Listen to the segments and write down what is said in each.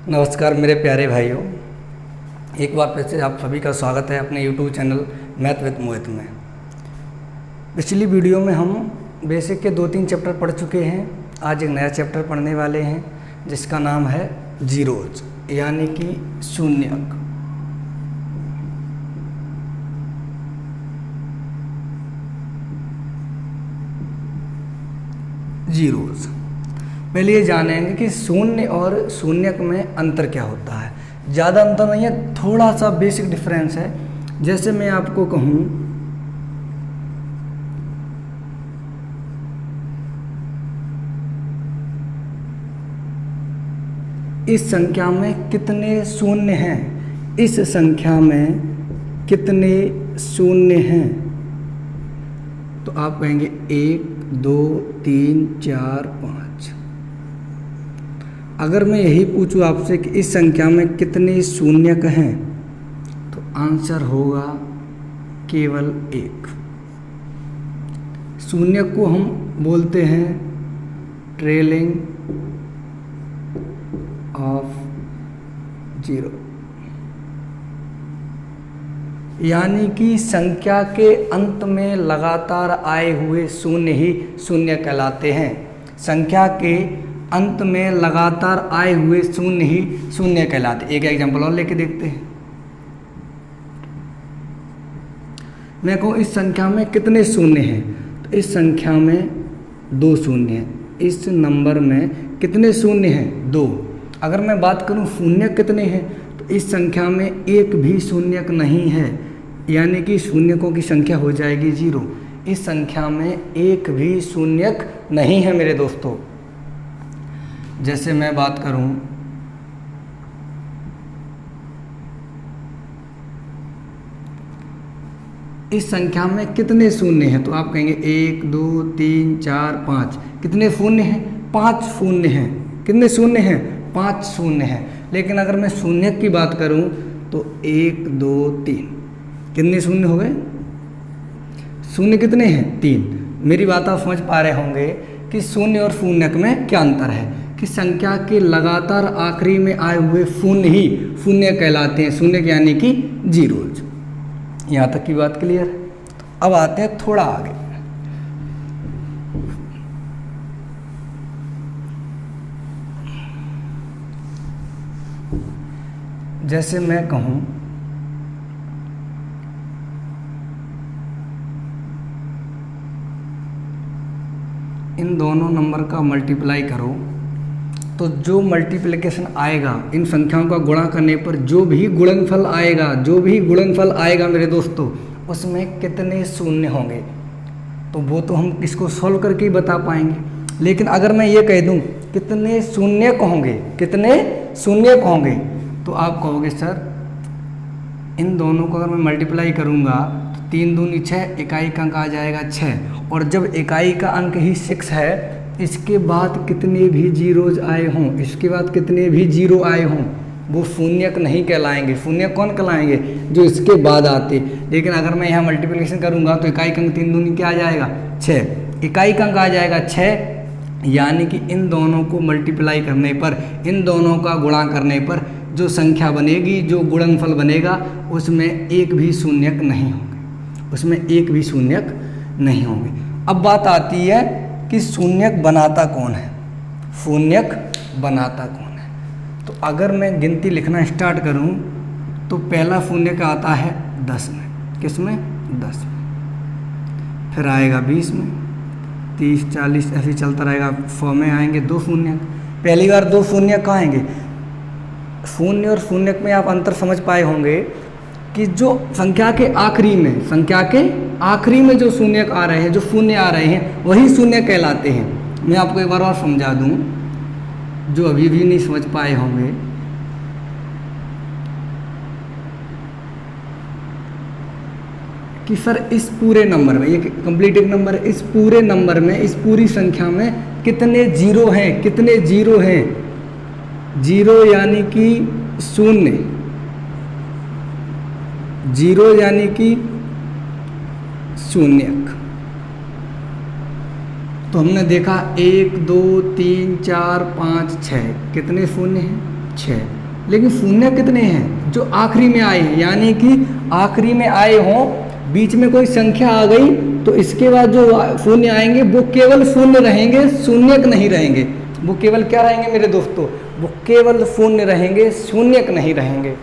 नमस्कार मेरे प्यारे भाइयों, एक बार फिर से आप सभी का स्वागत है अपने YouTube चैनल मैथ विद मोहित में। पिछली वीडियो में हम बेसिक के 2-3 चैप्टर पढ़ चुके हैं। आज एक नया चैप्टर पढ़ने वाले हैं जिसका नाम है जीरोज यानी कि शून्यक। जीरोज पहले ये जानेंगे कि शून्य और शून्यक में अंतर क्या होता है। ज़्यादा अंतर नहीं है, थोड़ा सा बेसिक डिफरेंस है। जैसे मैं आपको कहूँ इस संख्या में कितने शून्य हैं, इस संख्या में कितने शून्य हैं, तो आप कहेंगे 1 2 3 4 5। अगर मैं यही पूछूं आपसे कि इस संख्या में कितने शून्यक हैं, तो आंसर होगा केवल 1। शून्यक को हम बोलते हैं ट्रेलिंग ऑफ जीरो, यानी कि संख्या के अंत में लगातार आए हुए शून्य ही शून्य कहलाते हैं। संख्या के अंत में लगातार आए हुए शून्य ही शून्य कहलाते। एक एग्जांपल और लेके देखते हैं। मैं कहूँ इस संख्या में कितने शून्य हैं, तो इस संख्या में 2 शून्य हैं। इस नंबर में कितने शून्य हैं, 2। अगर मैं बात करूँ शून्य कितने हैं, तो इस संख्या में एक भी शून्यक नहीं है, यानी कि शून्यकों की संख्या हो जाएगी 0। इस संख्या में एक भी शून्यक नहीं है मेरे दोस्तों। जैसे मैं बात करूं इस संख्या में कितने शून्य हैं, तो आप कहेंगे 1 2 3 4 5। कितने शून्य हैं, 5 शून्य हैं। कितने शून्य हैं, 5 शून्य हैं। लेकिन अगर मैं शून्यक की बात करूं तो 1 2 3 कितने शून्य हो गए, शून्य कितने हैं, 3। मेरी बात आप समझ पा रहे होंगे कि शून्य और शून्यक में क्या अंतर है, कि संख्या के लगातार आखिरी में आए हुए शून्य ही शून्य कहलाते हैं। शून्य यानी कि जीरोज। यहाँ तक की बात क्लियर है। तो अब आते हैं थोड़ा आगे। जैसे मैं कहूँ इन दोनों नंबर का मल्टीप्लाई करो, तो जो मल्टीप्लिकेशन आएगा, इन संख्याओं का गुणा करने पर जो भी गुणनफल आएगा मेरे दोस्तों, उसमें कितने शून्य होंगे, तो वो तो हम इसको सॉल्व करके ही बता पाएंगे। लेकिन अगर मैं ये कह दूं कितने शून्यक होंगे, तो आप कहोगे सर इन दोनों को अगर मैं मल्टीप्लाई करूँगा तो 3 दूनी 6, इकाई का अंक आ जाएगा 6। और जब इकाई का अंक ही 6 है, इसके बाद कितने भी जीरोज आए हों, वो शून्यक नहीं कहलाएंगे। शून्यक कौन कहलाएंगे, जो इसके बाद आते। लेकिन अगर मैं यहाँ मल्टीप्लिकेशन करूँगा तो इकाई का अंक 3 दूनी क्या आ जाएगा, 6। इकाई का अंक आ जाएगा 6, यानी कि इन दोनों को मल्टीप्लाई करने पर, इन दोनों का गुणा करने पर जो संख्या बनेगी, जो गुणनफल बनेगा, उसमें एक भी शून्यक नहीं होंगे। अब बात आती है कि शून्यक बनाता कौन है। तो अगर मैं गिनती लिखना स्टार्ट करूं तो पहला शून्यक आता है 10 में। किस में, 10 में। फिर आएगा 20 में, 30 40 ऐसे चलता रहेगा। 100 में आएंगे 2 शून्यक। पहली बार 2 शून्यक कहाँ आएंगे, शून्य और शून्यक में आप अंतर समझ पाए होंगे कि जो संख्या के आखिरी में जो शून्यक आ रहे हैं, जो शून्य आ रहे हैं, वही शून्य कहलाते हैं। मैं आपको एक बार और समझा दूं, जो अभी भी नहीं समझ पाए होंगे, कि सर इस पूरे नंबर में, ये कंप्लीट एक नंबर है, इस पूरे नंबर में, इस पूरी संख्या में कितने जीरो हैं। जीरो यानी कि शून्य, जीरो यानी कि शून्यक। तो हमने देखा 1 2 3 4 5 6 कितने शून्य हैं, 6। लेकिन शून्य कितने हैं जो आखिरी में आए हैं, यानी कि आखिरी में आए हों, बीच में कोई संख्या आ गई तो इसके बाद जो शून्य आएंगे वो केवल शून्य रहेंगे, शून्यक नहीं रहेंगे। वो केवल क्या रहेंगे मेरे दोस्तों, वो केवल शून्य रहेंगे, शून्यक नहीं रहेंगे।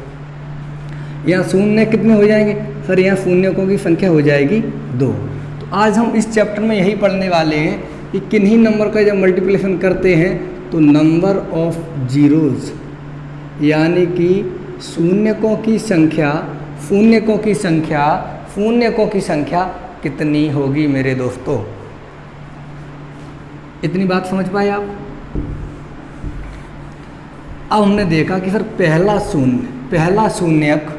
यहाँ शून्य कितने हो जाएंगे सर, यहाँ शून्यकों की संख्या हो जाएगी 2। तो आज हम इस चैप्टर में यही पढ़ने वाले हैं कि किन्हीं नंबर का जब मल्टीप्लिकेशन करते हैं तो नंबर ऑफ जीरोज़, यानी कि शून्यकों की संख्या, शून्यकों की संख्या, शून्यकों की संख्या कितनी होगी मेरे दोस्तों। इतनी बात समझ पाए आप। अब हमने देखा कि सर पहला शून्यक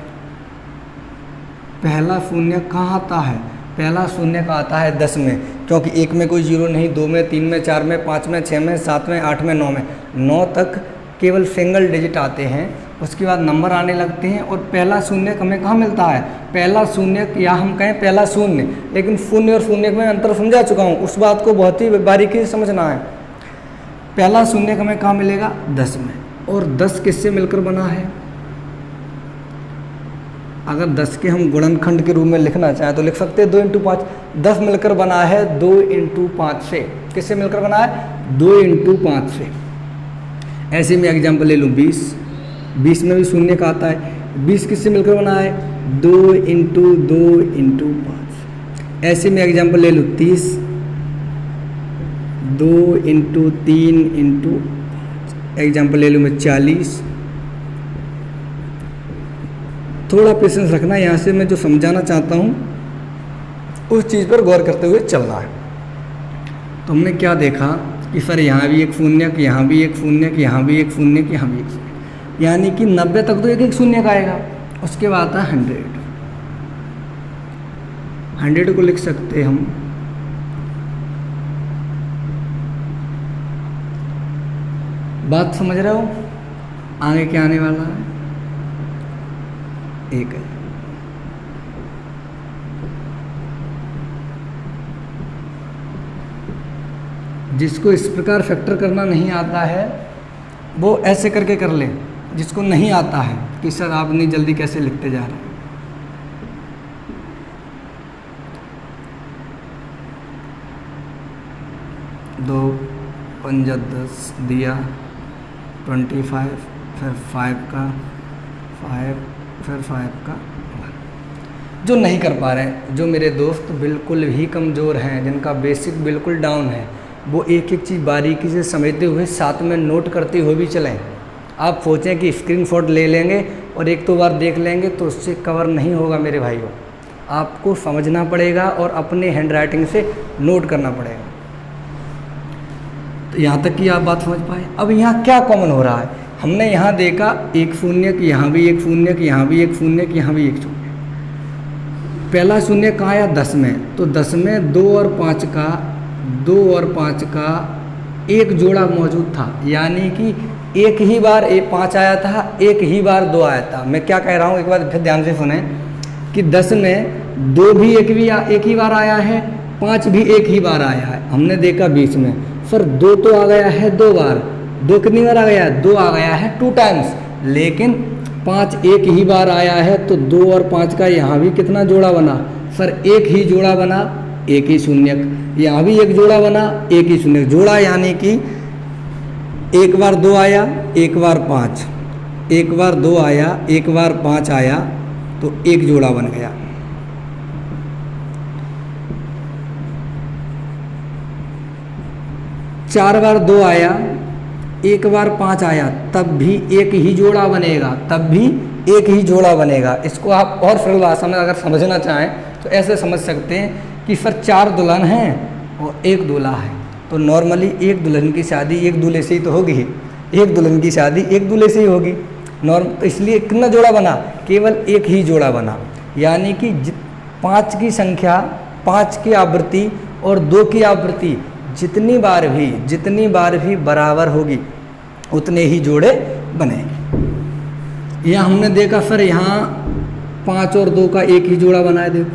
कहाँ आता है, पहला शून्यक आता है 10 में, क्योंकि 1 में कोई जीरो नहीं, 2 में, 3 में, 4 में, 5 में, 6 में, 7 में, 8 में, 9 में, 9 तक केवल सिंगल डिजिट आते हैं। उसके बाद नंबर आने लगते हैं और पहला शून्यक हमें कहाँ मिलता है, पहला शून्यक, या हम कहें पहला शून्य, लेकिन शून्य और शून्यक में अंतर समझा चुका हूँ, उस बात को बहुत ही बारीकी से समझना है। पहला शून्यक हमें कहाँ मिलेगा, 10 में। और 10 किससे मिलकर बना है, अगर 10 के हम गुणनखंड के रूप में लिखना चाहें तो लिख सकते हैं 2 × 5। 10 मिलकर बना है 2 × 5 से। किससे मिलकर बना है, 2 × 5 से। ऐसे में एग्जाम्पल ले लूँ 20, 20 में भी शून्य का आता है। 20 किससे मिलकर बना है, 2 × 2 × 5। ऐसे में एग्जाम्पल ले लूँ 30, 2 × 3 × 5। एग्जाम्पल ले लूँ मैं 40। थोड़ा पेशेंस रखना, यहाँ से मैं जो समझाना चाहता हूँ उस चीज़ पर गौर करते हुए चलना है। तो हमने क्या देखा कि सर यहाँ भी एक शून्यक, यहाँ भी एक शून्यक, यहाँ भी एक शून्यक, यहाँ भी एक शून्यक, यानी कि 90 तक तो एक एक शून्यक आएगा। उसके बाद आता है 100 को लिख सकते हैं हम बात समझ रहे हो, आगे क्या आने वाला है, एक है। जिसको इस प्रकार फैक्टर करना नहीं आता है वो ऐसे करके कर ले, जिसको नहीं आता है कि सर आप इतनी जल्दी कैसे लिखते जा रहे हैं। 2 × 10 दिया 25, फिर 5 का 5, फिर 5 का 1। जो नहीं कर पा रहे हैं, जो मेरे दोस्त बिल्कुल भी कमज़ोर हैं, जिनका बेसिक बिल्कुल डाउन है, वो एक एक चीज़ बारीकी से समझते हुए साथ में नोट करते हुए भी चलें। आप सोचें कि स्क्रीनशॉट ले लेंगे और एक दो बार देख लेंगे तो उससे कवर नहीं होगा मेरे भाइयों। आपको समझना पड़ेगा और अपने हैंडराइटिंग से नोट करना पड़ेगा। तो यहाँ तक कि आप बात समझ पाए। अब यहाँ क्या कॉमन हो रहा है, हमने यहाँ देखा एक शून्यक, यहाँ भी एक शून्यक, यहाँ भी एक शून्यक, यहाँ भी एक शून्यक। पहला शून्य कहाँ आया, 10 में। तो 10 में 2 और 5 का एक जोड़ा मौजूद था, यानी कि एक ही बार 5 आया था, एक ही बार 2 आया था। मैं क्या कह रहा हूँ एक बार फिर ध्यान से सुने कि 10 में 2 भी एक ही बार आया है, 5 भी एक ही बार आया है। हमने देखा 20 में सर 2 तो आ गया है 2 बार, 2 कितनी बार आ गया है, 2 आ गया है 2 टाइम्स, लेकिन 5 एक ही बार आया है। तो 2 और 5 का यहाँ भी कितना जोड़ा बना सर, एक ही जोड़ा बना, एक ही शून्यक। यहाँ भी एक जोड़ा बना, एक ही शून्यक। जोड़ा यानी कि एक बार 2 आया, एक बार 5, एक बार 2 आया, एक बार 5 आया, तो एक जोड़ा बन गया। चार बार 2 आया, एक बार 5 आया, तब भी एक ही जोड़ा बनेगा, तब भी एक ही जोड़ा बनेगा। इसको आप और सरल भाषा में अगर समझना चाहें तो ऐसे समझ सकते हैं कि सर 4 दुल्हन हैं और 1 दूल्हा है। तो नॉर्मली एक दुल्हन की शादी एक दूल्हे से ही तो होगी, एक दुल्हन की शादी एक दूल्हे से ही होगी तो इसलिए कितना जोड़ा बना, केवल एक ही जोड़ा बना। यानी कि 5 की संख्या, 5 की आवृत्ति और 2 की आवृत्ति जितनी बार भी बराबर होगी उतने ही जोड़े बनेंगे। यहाँ हमने देखा सर यहाँ 5 और 2 का एक ही जोड़ा बना है। देखो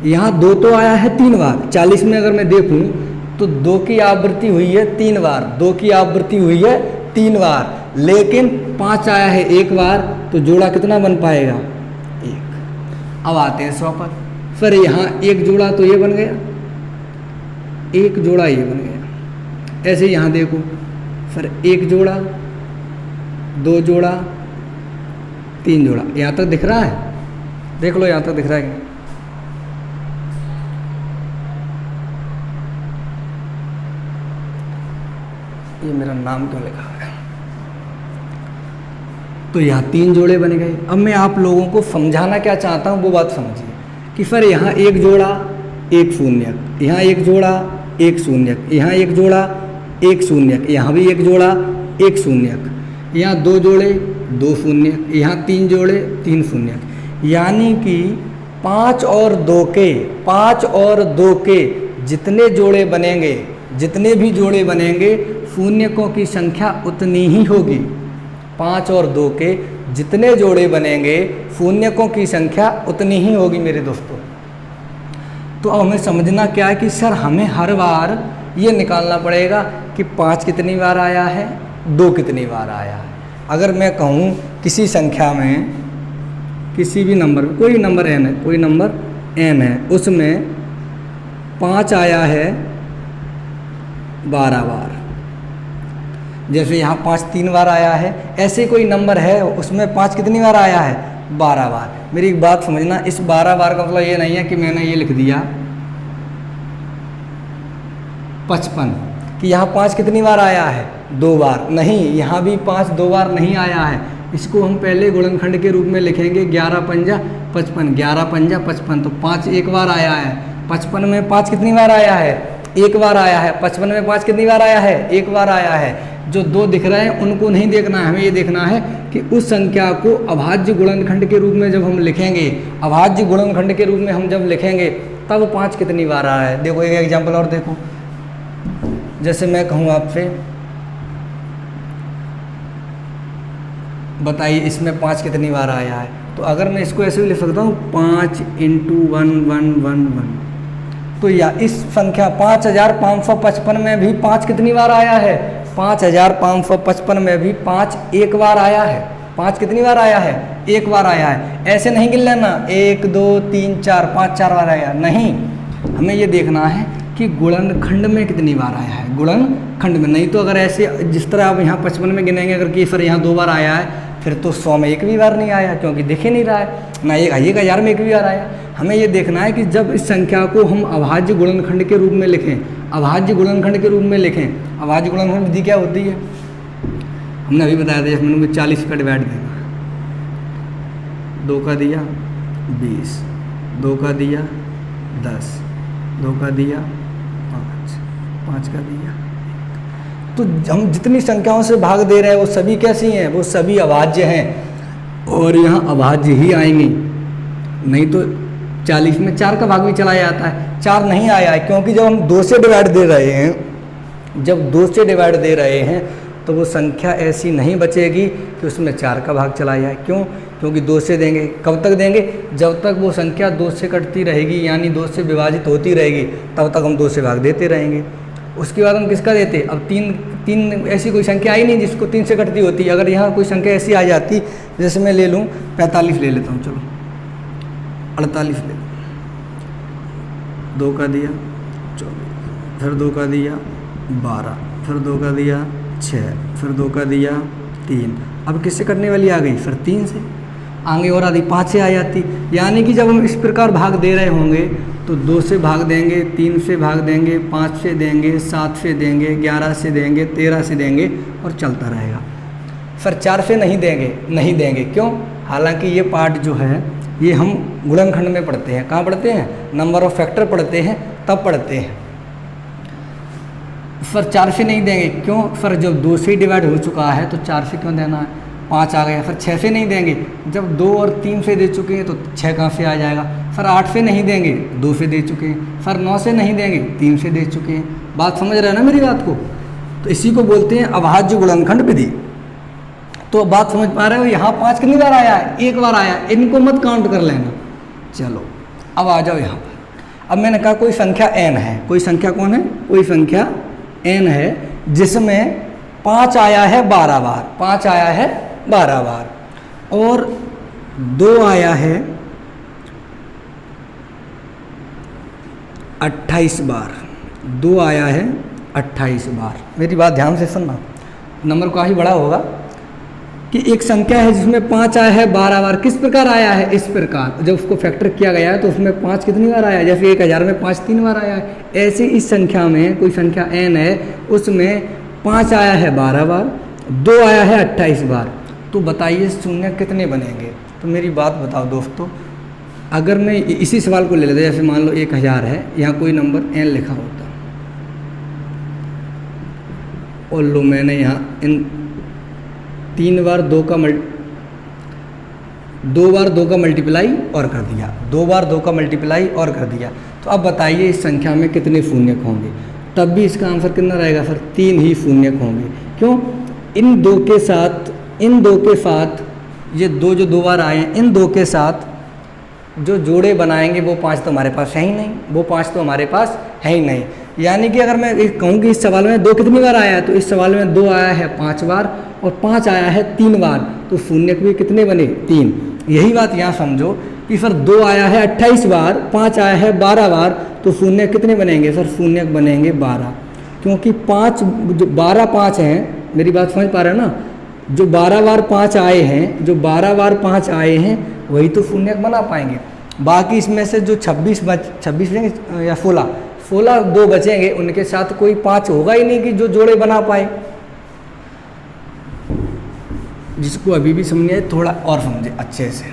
यहाँ 2 तो आया है 3 बार। 40 में अगर मैं देखूँ तो 2 की आवृत्ति हुई है 3 बार, 2 की आवृत्ति हुई है 3 बार, लेकिन 5 आया है 1 बार, तो जोड़ा कितना बन पाएगा? 1। अब आते हैं 100 पर। फिर यहाँ एक जोड़ा तो ये बन गया, एक जोड़ा ये बन गया। ऐसे यहाँ देखो, फिर 1 जोड़ा, 2 जोड़ा, 3 जोड़ा। यहाँ तक दिख रहा है? देख लो यहाँ तक दिख रहा है कि नहीं? ये मेरा नाम क्यों लिखा है? तो यहाँ 3 जोड़े बन गए। अब मैं आप लोगों को समझाना क्या चाहता हूँ वो बात समझिए कि फिर यहाँ 1 जोड़ा 1 शून्यक, यहाँ 1 जोड़ा 1 शून्यक, यहाँ 1 जोड़ा 1 शून्यक, यहाँ भी 1 जोड़ा 1 शून्यक, यहाँ 2 जोड़े 2 शून्यक, यहाँ 3 जोड़े 3 शून्यक। यानी कि 5 और 2 के जितने जोड़े बनेंगे, जितने भी जोड़े बनेंगे, शून्यकों की संख्या उतनी ही होगी। 5 और 2 के जितने जोड़े बनेंगे, शून्यकों की संख्या उतनी ही होगी मेरे दोस्तों। तो अब हमें समझना क्या है कि सर हमें हर बार ये निकालना पड़ेगा कि 5 कितनी बार आया है, 2 कितनी बार आया है। अगर मैं कहूँ किसी संख्या में, किसी भी नंबर में, कोई नंबर n है, कोई नंबर n है, उसमें 5 आया है 12 बार, जैसे यहाँ 5 3 बार आया है, ऐसे कोई नंबर है उसमें 5 कितनी बार आया है? 12 बार। मेरी एक बात समझना, इस 12 बार का मतलब ये नहीं है कि मैंने ये लिख दिया 55 कि यहाँ 5 कितनी बार आया है? 2 बार। नहीं, यहाँ भी 5 2 बार नहीं आया है। इसको हम पहले गुणनखंड के रूप में लिखेंगे 11 पंजा 55, 11 पंजा 55, तो 5 1 बार आया है। 55 में 5 कितनी बार आया है? 1 बार आया है। 55 में 5 कितनी बार आया है? 1 बार आया है। जो 2 दिख रहे हैं उनको नहीं देखना है, हमें ये देखना है कि उस संख्या को अभाज्य गुणनखंड के रूप में जब हम लिखेंगे, अभाज्य गुणनखंड के रूप में हम जब लिखेंगे तब 5 कितनी बार आया है। देखो एक एग्जाम्पल और देखो, जैसे मैं कहूँ आपसे बताइए इसमें 5 कितनी बार आया है, तो अगर मैं इसको ऐसे भी लिख सकता हूँ 5 × 1 1 1 1, तो या इस संख्या 5555 में भी 5 कितनी बार आया है? 5555 में भी 5 1 बार आया है। 5 कितनी बार आया है? 1 बार आया है। ऐसे नहीं गिन लेना 1 2 3 4 5 4 बार आया, नहीं, हमें ये देखना है कि गुणनखंड में कितनी बार आया है, गुणनखंड में। नहीं तो अगर ऐसे जिस तरह आप यहाँ 55 में गिनेंगे, अगर कि सर यहाँ 2 बार आया है, फिर तो 100 में 1 भी बार नहीं आया, क्योंकि दिख ही नहीं रहा है ना। 1000 में 1 भी बार आया। हमें ये देखना है कि जब इस संख्या को हम अभाज्य गुणनखंड के रूप में लिखें, अभाज्य गुणनखंड के रूप में लिखें, अभाज्य गुणनखंड विधि क्या होती है हमने अभी बताया था। जैसे मैंने 40 का डिवाइड देना, 2 का दिया 20, 2 का दिया 10, 2 का दिया 5, 5 का दिया। तो हम जितनी संख्याओं से भाग दे रहे हैं वो सभी कैसी हैं? वो सभी अभाज्य हैं, और यहाँ अभाज्य ही आएंगी। नहीं तो 40 में 4 का भाग भी चला जाता है, 4 नहीं आया है, क्योंकि जब हम 2 से डिवाइड दे रहे हैं, जब 2 से डिवाइड दे रहे हैं तो वो संख्या ऐसी नहीं बचेगी कि उसमें 4 का भाग चला जाए। क्यों? क्योंकि 2 से देंगे, कब तक देंगे? जब तक वो संख्या 2 से कटती रहेगी, यानी 2 से विभाजित होती रहेगी, तब तक हम 2 से भाग देते रहेंगे। उसके बाद हम किसका देते? अब 3 ऐसी कोई संख्या आई नहीं जिसको 3 से कटती होती। अगर यहाँ कोई संख्या ऐसी आ जाती, जैसे मैं ले लूँ 45 ले लेता हूँ, चलो 48 ले, 2 का दिया 24, फिर 2 का दिया 12, फिर 2 का दिया 6, फिर 2 का दिया 3। अब किससे करने वाली आ गई? फिर 3 से आगे और आधी 5 से आ जाती। यानी कि जब हम इस प्रकार भाग दे रहे होंगे तो 2 से भाग देंगे, 3 से भाग देंगे, 5 से देंगे, 7 से देंगे, 11 से देंगे, 13 से देंगे, और चलता रहेगा। फिर 4 से नहीं देंगे। क्यों? हालांकि ये पार्ट जो है ये हम गुणनखंड में पढ़ते हैं। कहाँ पढ़ते हैं? नंबर ऑफ फैक्टर पढ़ते हैं, तब पढ़ते हैं। फिर 4 से नहीं देंगे। क्यों? फिर जब 2 से डिवाइड हो चुका है तो 4 से क्यों देना है? 5 आ गया। फिर 6 से नहीं देंगे। जब 2 और 3 से दे चुके हैं तो 6 कहाँ से आ जाएगा? फिर 8 से नहीं देंगे, 2 से दे चुके हैं। फिर 9 से नहीं देंगे, 3 से दे चुके हैं। बात समझ रहे हैं ना मेरी बात को? तो इसी को बोलते हैं अभाज्य गुणनखंड विधि। तो बात समझ पा रहे हो? यहाँ 5 कितनी बार आया है? 1 बार आया। इनको मत काउंट कर लेना। चलो अब आ जाओ यहाँ पर। अब मैंने कहा कोई संख्या n है, कोई संख्या कौन है? कोई संख्या n है जिसमें 5 आया है 12 बार, 5 आया है 12 बार, और 2 आया है 28 बार, 2 आया है 28 बार। मेरी बात ध्यान से सुनना, नंबर काफ़ी बड़ा होगा कि एक संख्या है जिसमें 5 आया है 12 बार। किस प्रकार आया है? इस प्रकार, जब उसको फैक्टर किया गया है तो उसमें 5 कितनी बार आया है? जैसे 1000 में 5 3 बार आया है, ऐसे इस संख्या में कोई संख्या n है, उसमें 5 आया है 12 बार, 2 आया है 28 बार। तो बताइए शून्य कितने बनेंगे? तो मेरी बात बताओ दोस्तों, अगर मैं इसी सवाल को ले लेता, जैसे मान लो 1000 है, यहाँ कोई नंबर n लिखा होता, और लो मैंने यहाँ इन 2 बार 2 का मल्टीप्लाई और कर दिया, 2 बार 2 का मल्टीप्लाई और कर दिया। तो अब बताइए इस संख्या में कितने शून्यक होंगे? तब भी इसका आंसर कितना रहेगा सर? 3 ही शून्यक होंगे। क्यों? इन दो के साथ ये 2 जो 2 बार आए हैं, इन 2 के साथ जो जोड़े बनाएंगे वो 5 तो हमारे पास है ही नहीं, वो 5 तो हमारे पास है ही नहीं। यानी कि अगर मैं कहूँ कि इस सवाल में 2 कितनी बार आया है, तो इस सवाल में 2 आया है 5 बार और 5 आया है 3 बार, तो शून्यक भी कितने बने? 3। यही बात यहाँ समझो कि सर 2 आया है 28 बार, 5 आया है 12 बार, तो शून्यक कितने बनेंगे सर? शून्यक बनेंगे 12, क्योंकि 5 जो 12 5 हैं, मेरी बात समझ पा रहे हैं ना? जो 12 बार 5 आए हैं, जो 12 बार 5 आए हैं वही तो शून्यक बना पाएंगे। बाकी इसमें से जो 26 या 16 2 बचेंगे, उनके साथ कोई 5 होगा ही नहीं कि जो जोड़े बना पाए। जिसको अभी भी समझ आए थोड़ा और समझे अच्छे से।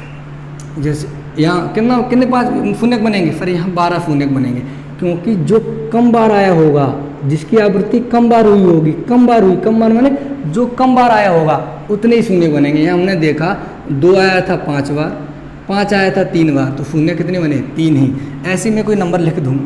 जैसे यहाँ कितने 5 शून्यक बनेंगे सर? यहाँ 12 शून्यक बनेंगे, क्योंकि जो कम बार आया होगा, जिसकी आवृत्ति कम बार हुई होगी, कम बार माने जो कम बार आया होगा उतने ही शून्य बनेंगे। यहाँ हमने देखा 2 आया था 5 बार, 5 आया था 3 बार, तो शून्य कितने बने? 3 ही। ऐसे में कोई नंबर लिख दूँ,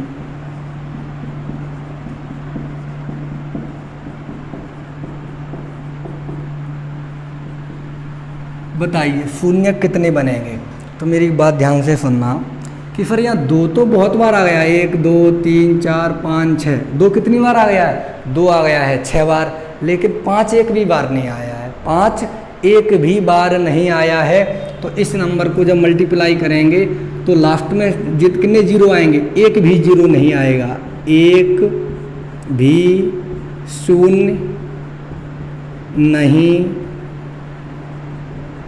बताइए शून्य कितने बनेंगे? तो मेरी बात ध्यान से सुनना कि सर यहाँ 2 तो बहुत बार आ गया है, 1 2 3 4 5 6, 2 कितनी बार आ गया है? 2 आ गया है 6 बार, लेकिन 5 एक भी बार नहीं आया है, 5 एक भी बार नहीं आया है। तो इस नंबर को जब मल्टीप्लाई करेंगे तो लास्ट में कितने जीरो आएंगे? एक भी जीरो नहीं आएगा, एक भी शून्य नहीं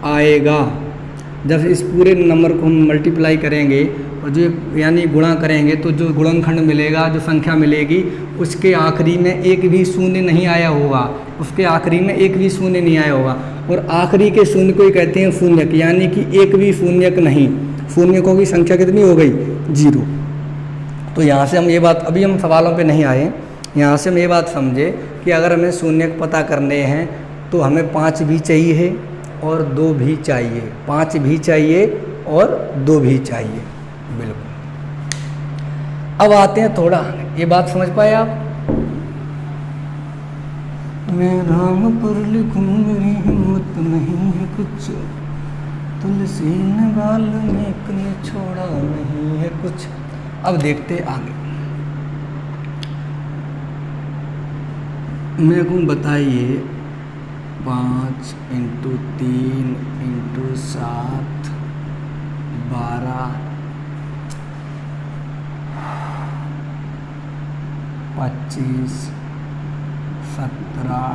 आएगा। जब इस पूरे नंबर को हम मल्टीप्लाई करेंगे और जो यानी गुणा करेंगे, तो जो गुणनखंड मिलेगा, जो संख्या मिलेगी, उसके आखिरी में एक भी शून्य नहीं आया होगा, उसके आखिरी में एक भी शून्य नहीं आया होगा। और आखिरी के शून्य को ही कहते हैं शून्यक, यानी कि एक भी शून्यक नहीं। शून्यकों की संख्या कितनी हो गई? 0। तो यहाँ से हम ये बात, अभी हम सवालों पे नहीं आए, यहाँ से हम ये बात समझे कि अगर हमें शून्यक पता करने हैं तो हमें 5 भी चाहिए और 2 भी चाहिए, 5 भी चाहिए और 2 भी चाहिए। बिल्कुल। अब आते हैं थोड़ा, ये बात समझ पाए आप? मैं राम पर लिखूं मेरी हिम्मत नहीं है कुछ, तुलसी ने वाल्मीकि ने छोड़ा नहीं है कुछ। अब देखते आगे। मेरे को बताइए 5 × 3 × 7 12 25 17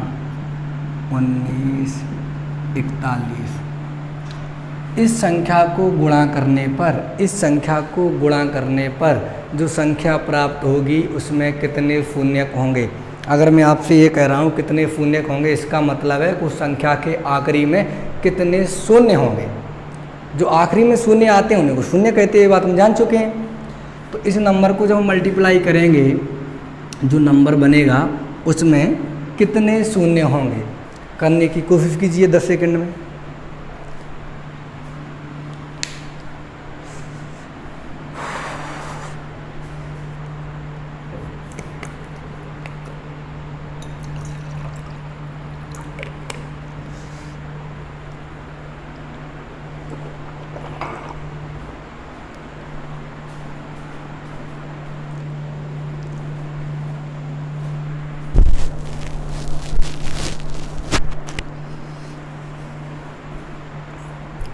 19 41। इस संख्या को गुणा करने पर जो संख्या प्राप्त होगी उसमें कितने शून्यक होंगे? अगर मैं आपसे ये कह रहा हूँ कितने शून्यक होंगे, इसका मतलब है उस संख्या के आखिरी में कितने शून्य होंगे। जो आखिरी में शून्य आते हैं उन्हें को शून्य कहते हैं, ये बात हम जान चुके हैं। तो इस नंबर को जब हम मल्टीप्लाई करेंगे, जो नंबर बनेगा उसमें कितने शून्य होंगे, करने की कोशिश कीजिए 10 सेकंड में।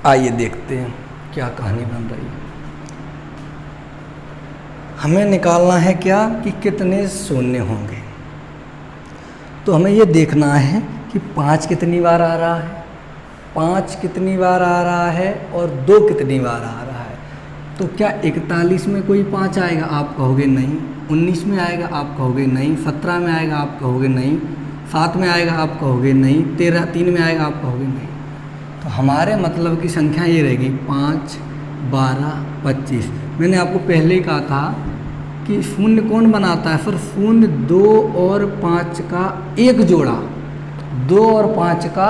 आइए देखते हैं क्या कहानी बन रही है। हमें निकालना है क्या कि कितने शून्य होंगे। तो हमें ये देखना है कि 5 कितनी बार आ रहा है, 5 कितनी बार आ रहा है और 2 कितनी बार आ रहा है। तो क्या 41 में कोई 5 आएगा? आप कहोगे नहीं। 19 में आएगा? आप कहोगे नहीं। 17 में आएगा? आप कहोगे नहीं। 7 में आएगा? आप कहोगे नहीं। 3 में आएगा? आप कहोगे नहीं। तो हमारे मतलब की संख्या ये रहेगी 5, 12, 25। मैंने आपको पहले ही कहा था कि शून्य कौन बनाता है? फिर शून्य 2 और 5 का एक जोड़ा, 2 और 5 का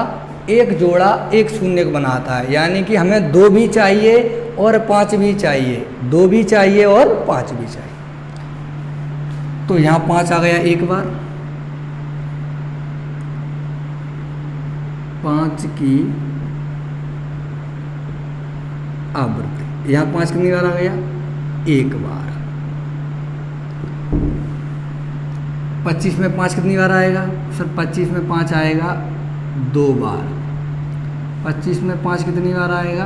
एक जोड़ा एक शून्य को बनाता है। यानी कि हमें 2 भी चाहिए और 5 भी चाहिए, 2 भी चाहिए और 5 भी चाहिए। तो यहाँ 5 आ गया एक बार, 5 की आवृत्ति। यहाँ 5 कितनी बार आ गया? एक बार। 25 में 5 कितनी बार आएगा? सर 25 में 5 आएगा 2 बार। 25 में 5 कितनी बार आएगा?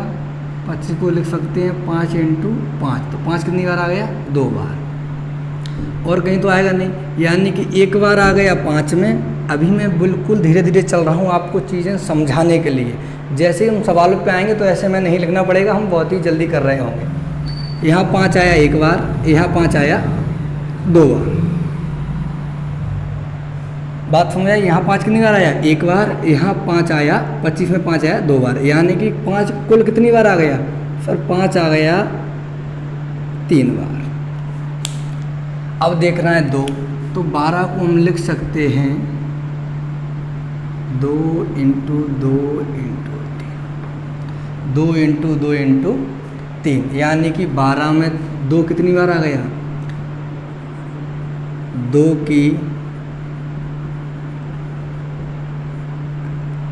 25 को लिख सकते हैं 5 × 5। तो 5 कितनी बार आ गया? 2 बार। और कहीं तो आएगा नहीं। यानी कि एक बार आ गया 5 में। अभी मैं बिल्कुल धीरे धीरे चल रहा हूँ आपको चीज़ें समझाने के लिए। जैसे ही हम सवालों पे आएंगे तो ऐसे में नहीं लिखना पड़ेगा, हम बहुत ही जल्दी कर रहे होंगे। यहाँ 5 आया एक बार, यहाँ 5 आया 2 बार। बात समझ आई? यहाँ 5 कितनी बार आया? एक बार। यहाँ 5 आया, 25 में 5 आया 2 बार। यानी कि 5 कुल कितनी बार आ गया? सर 5 आ गया 3 बार। अब देखना है 2, तो 12 को हम लिख सकते हैं 2 × 2 × 3, 2 × 2 × 3। यानी कि 12 में 2 कितनी बार आ गया? 2 की।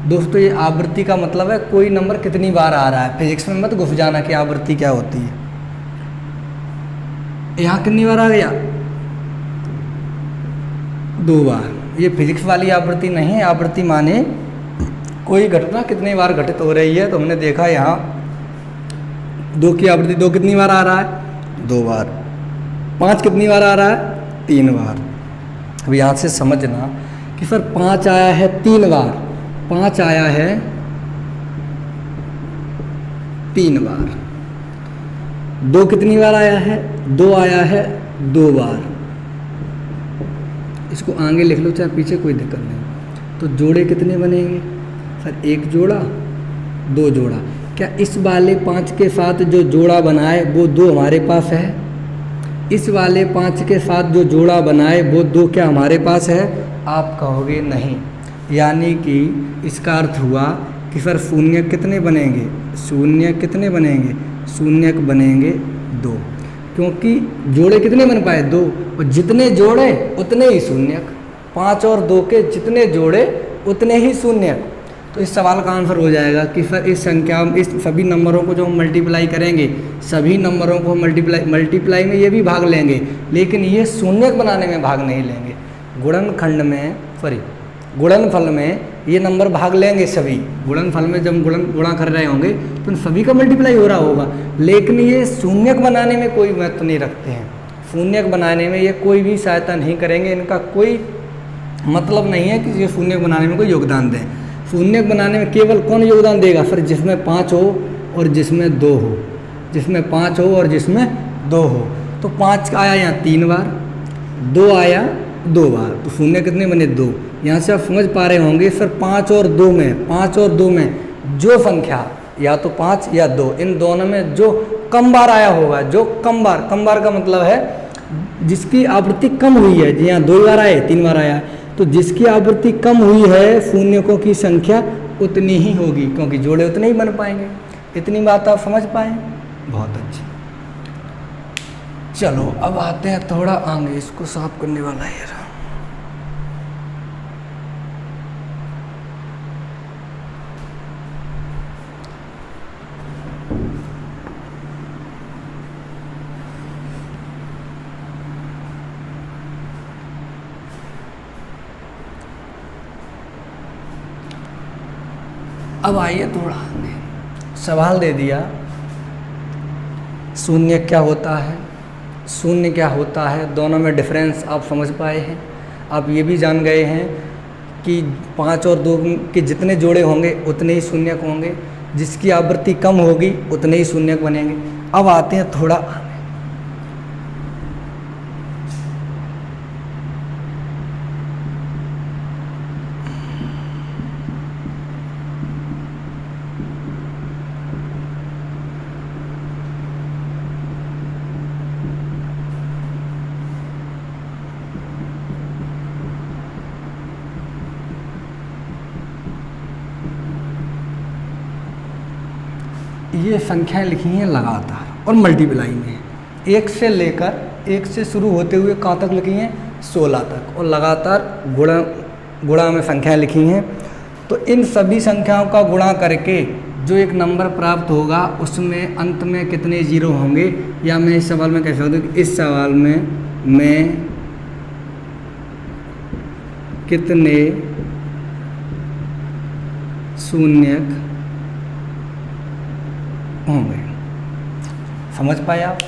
दोस्तों ये आवृत्ति का मतलब है कोई नंबर कितनी बार आ रहा है। फिजिक्स में मत घुस जाना कि आवृत्ति क्या होती है। यहाँ कितनी बार आ गया? 2 बार। ये फिजिक्स वाली आवृत्ति नहीं है। आवृत्ति माने कोई घटना कितनी बार घटित हो रही है। तो हमने देखा यहाँ 2 की आवृत्ति 2 कितनी बार आ रहा है? 2 बार। 5 कितनी बार आ रहा है? 3 बार। अब यहाँ से समझना कि सर 5 आया है 3 बार, 5 आया है 3 बार। 2 कितनी बार आया है? 2 आया है 2 बार। इसको आगे लिख लो चाहे पीछे, कोई दिक्कत नहीं। तो जोड़े कितने बनेंगे? सर 1 जोड़ा 2 जोड़ा। क्या इस वाले 5 के साथ जो जोड़ा बनाए वो 2 हमारे पास है? इस वाले 5 के साथ जो जोड़ा बनाए वो 2 क्या हमारे पास है? आप कहोगे नहीं। यानी कि इसका अर्थ हुआ कि सर शून्य कितने बनेंगे? शून्य कितने बनेंगे? शून्य बनेंगे 2, क्योंकि जोड़े कितने बन पाए? 2। और जितने जोड़े उतने ही शून्य। 5 और 2 के जितने जोड़े उतने ही शून्य। तो इस सवाल का आंसर हो जाएगा कि सर इस संख्या, इस सभी नंबरों को जो हम मल्टीप्लाई करेंगे, सभी नंबरों को मल्टीप्लाई में ये भी भाग लेंगे, लेकिन ये शून्य बनाने में भाग नहीं लेंगे। गुणनखंड में गुणनफल में ये नंबर भाग लेंगे सभी। गुणनफल में जब गुणा कर रहे होंगे तो सभी का मल्टीप्लाई हो रहा होगा, लेकिन ये शून्यक बनाने में कोई महत्व नहीं रखते हैं। शून्यक बनाने में ये कोई भी सहायता नहीं करेंगे। इनका कोई मतलब नहीं है कि ये शून्यक बनाने में कोई योगदान दें। शून्यक बनाने में केवल कौन योगदान देगा? फिर जिसमें 5 हो और जिसमें 2 हो, जिसमें 5 हो और जिसमें 2 हो। तो 5 आया यहाँ 3 बार, 2 आया 2 बार, तो शून्य कितने बने? 2। यहाँ से आप समझ पा रहे होंगे सर 5 और 2 में जो संख्या या तो 5 या 2, इन दोनों में जो कम बार आया होगा, जो कम बार का मतलब है जिसकी आवृत्ति कम हुई है। जी हाँ, 2 बार आए 3 बार आया, तो जिसकी आवृत्ति कम हुई है शून्यकों की संख्या उतनी ही होगी, क्योंकि जोड़े उतने ही बन पाएंगे। इतनी बात आप समझ पाए? बहुत अच्छी। चलो अब आते हैं थोड़ा आगे, इसको साफ करने वाला है यार। अब आइए थोड़ा आगे। सवाल दे दिया शून्य क्या होता है, शून्य क्या होता है, दोनों में डिफरेंस आप समझ पाए हैं। आप ये भी जान गए हैं कि 5 और 2 के जितने जोड़े होंगे उतने ही शून्यक होंगे, जिसकी आवृत्ति कम होगी उतने ही शून्यक बनेंगे। अब आते हैं थोड़ा ये संख्याएं लिखी हैं लगातार और मल्टीप्लाई में, 1 से लेकर 1 से शुरू होते हुए कहाँ तक लिखी हैं 16 तक, और लगातार गुणा में संख्याएं लिखी हैं। तो इन सभी संख्याओं का गुणा करके जो एक नंबर प्राप्त होगा उसमें अंत में कितने जीरो होंगे, या मैं इस सवाल में कह सकता हूँ कि इस सवाल में मैं कितने शून्यक होंगे। समझ पाए आप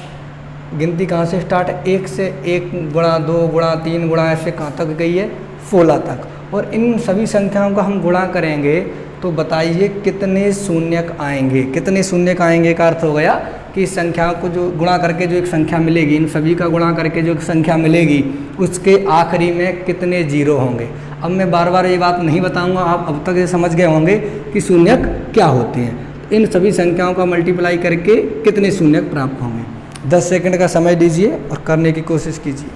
गिनती कहाँ से स्टार्ट है, 1 से 1 गुणा 2 गुणा 3 गुणा ऐसे कहाँ तक गई है 16 तक, और इन सभी संख्याओं का हम गुणा करेंगे तो बताइए कितने शून्यक आएंगे। कितने शून्यक आएंगे का अर्थ हो गया कि इस संख्या को जो गुणा करके जो एक संख्या मिलेगी, इन सभी का गुणा करके जो एक संख्या मिलेगी उसके आखिरी में कितने जीरो होंगे। अब मैं बार बार ये बात नहीं बताऊंगा, आप अब तक ये समझ गए होंगे कि शून्यक क्या होते हैं। इन सभी संख्याओं का मल्टीप्लाई करके कितने शून्यक प्राप्त होंगे। 10 सेकंड का समय दीजिए और करने की कोशिश कीजिए।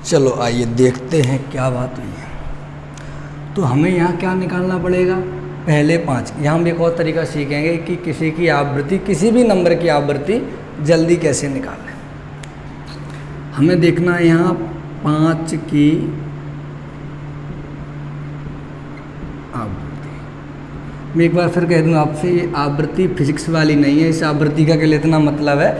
चलो आइए देखते हैं क्या बात हुई है। तो हमें यहाँ क्या निकालना पड़ेगा, पहले 5। यहाँ हम एक और तरीका सीखेंगे कि किसी की आवृत्ति, किसी भी नंबर की आवृत्ति जल्दी कैसे निकालें। हमें देखना है यहाँ 5 की आवृत्ति। मैं एक बार फिर कह दूँ आपसे, ये आवृत्ति फिजिक्स वाली नहीं है। इस आवृत्ति का केवल इतना मतलब है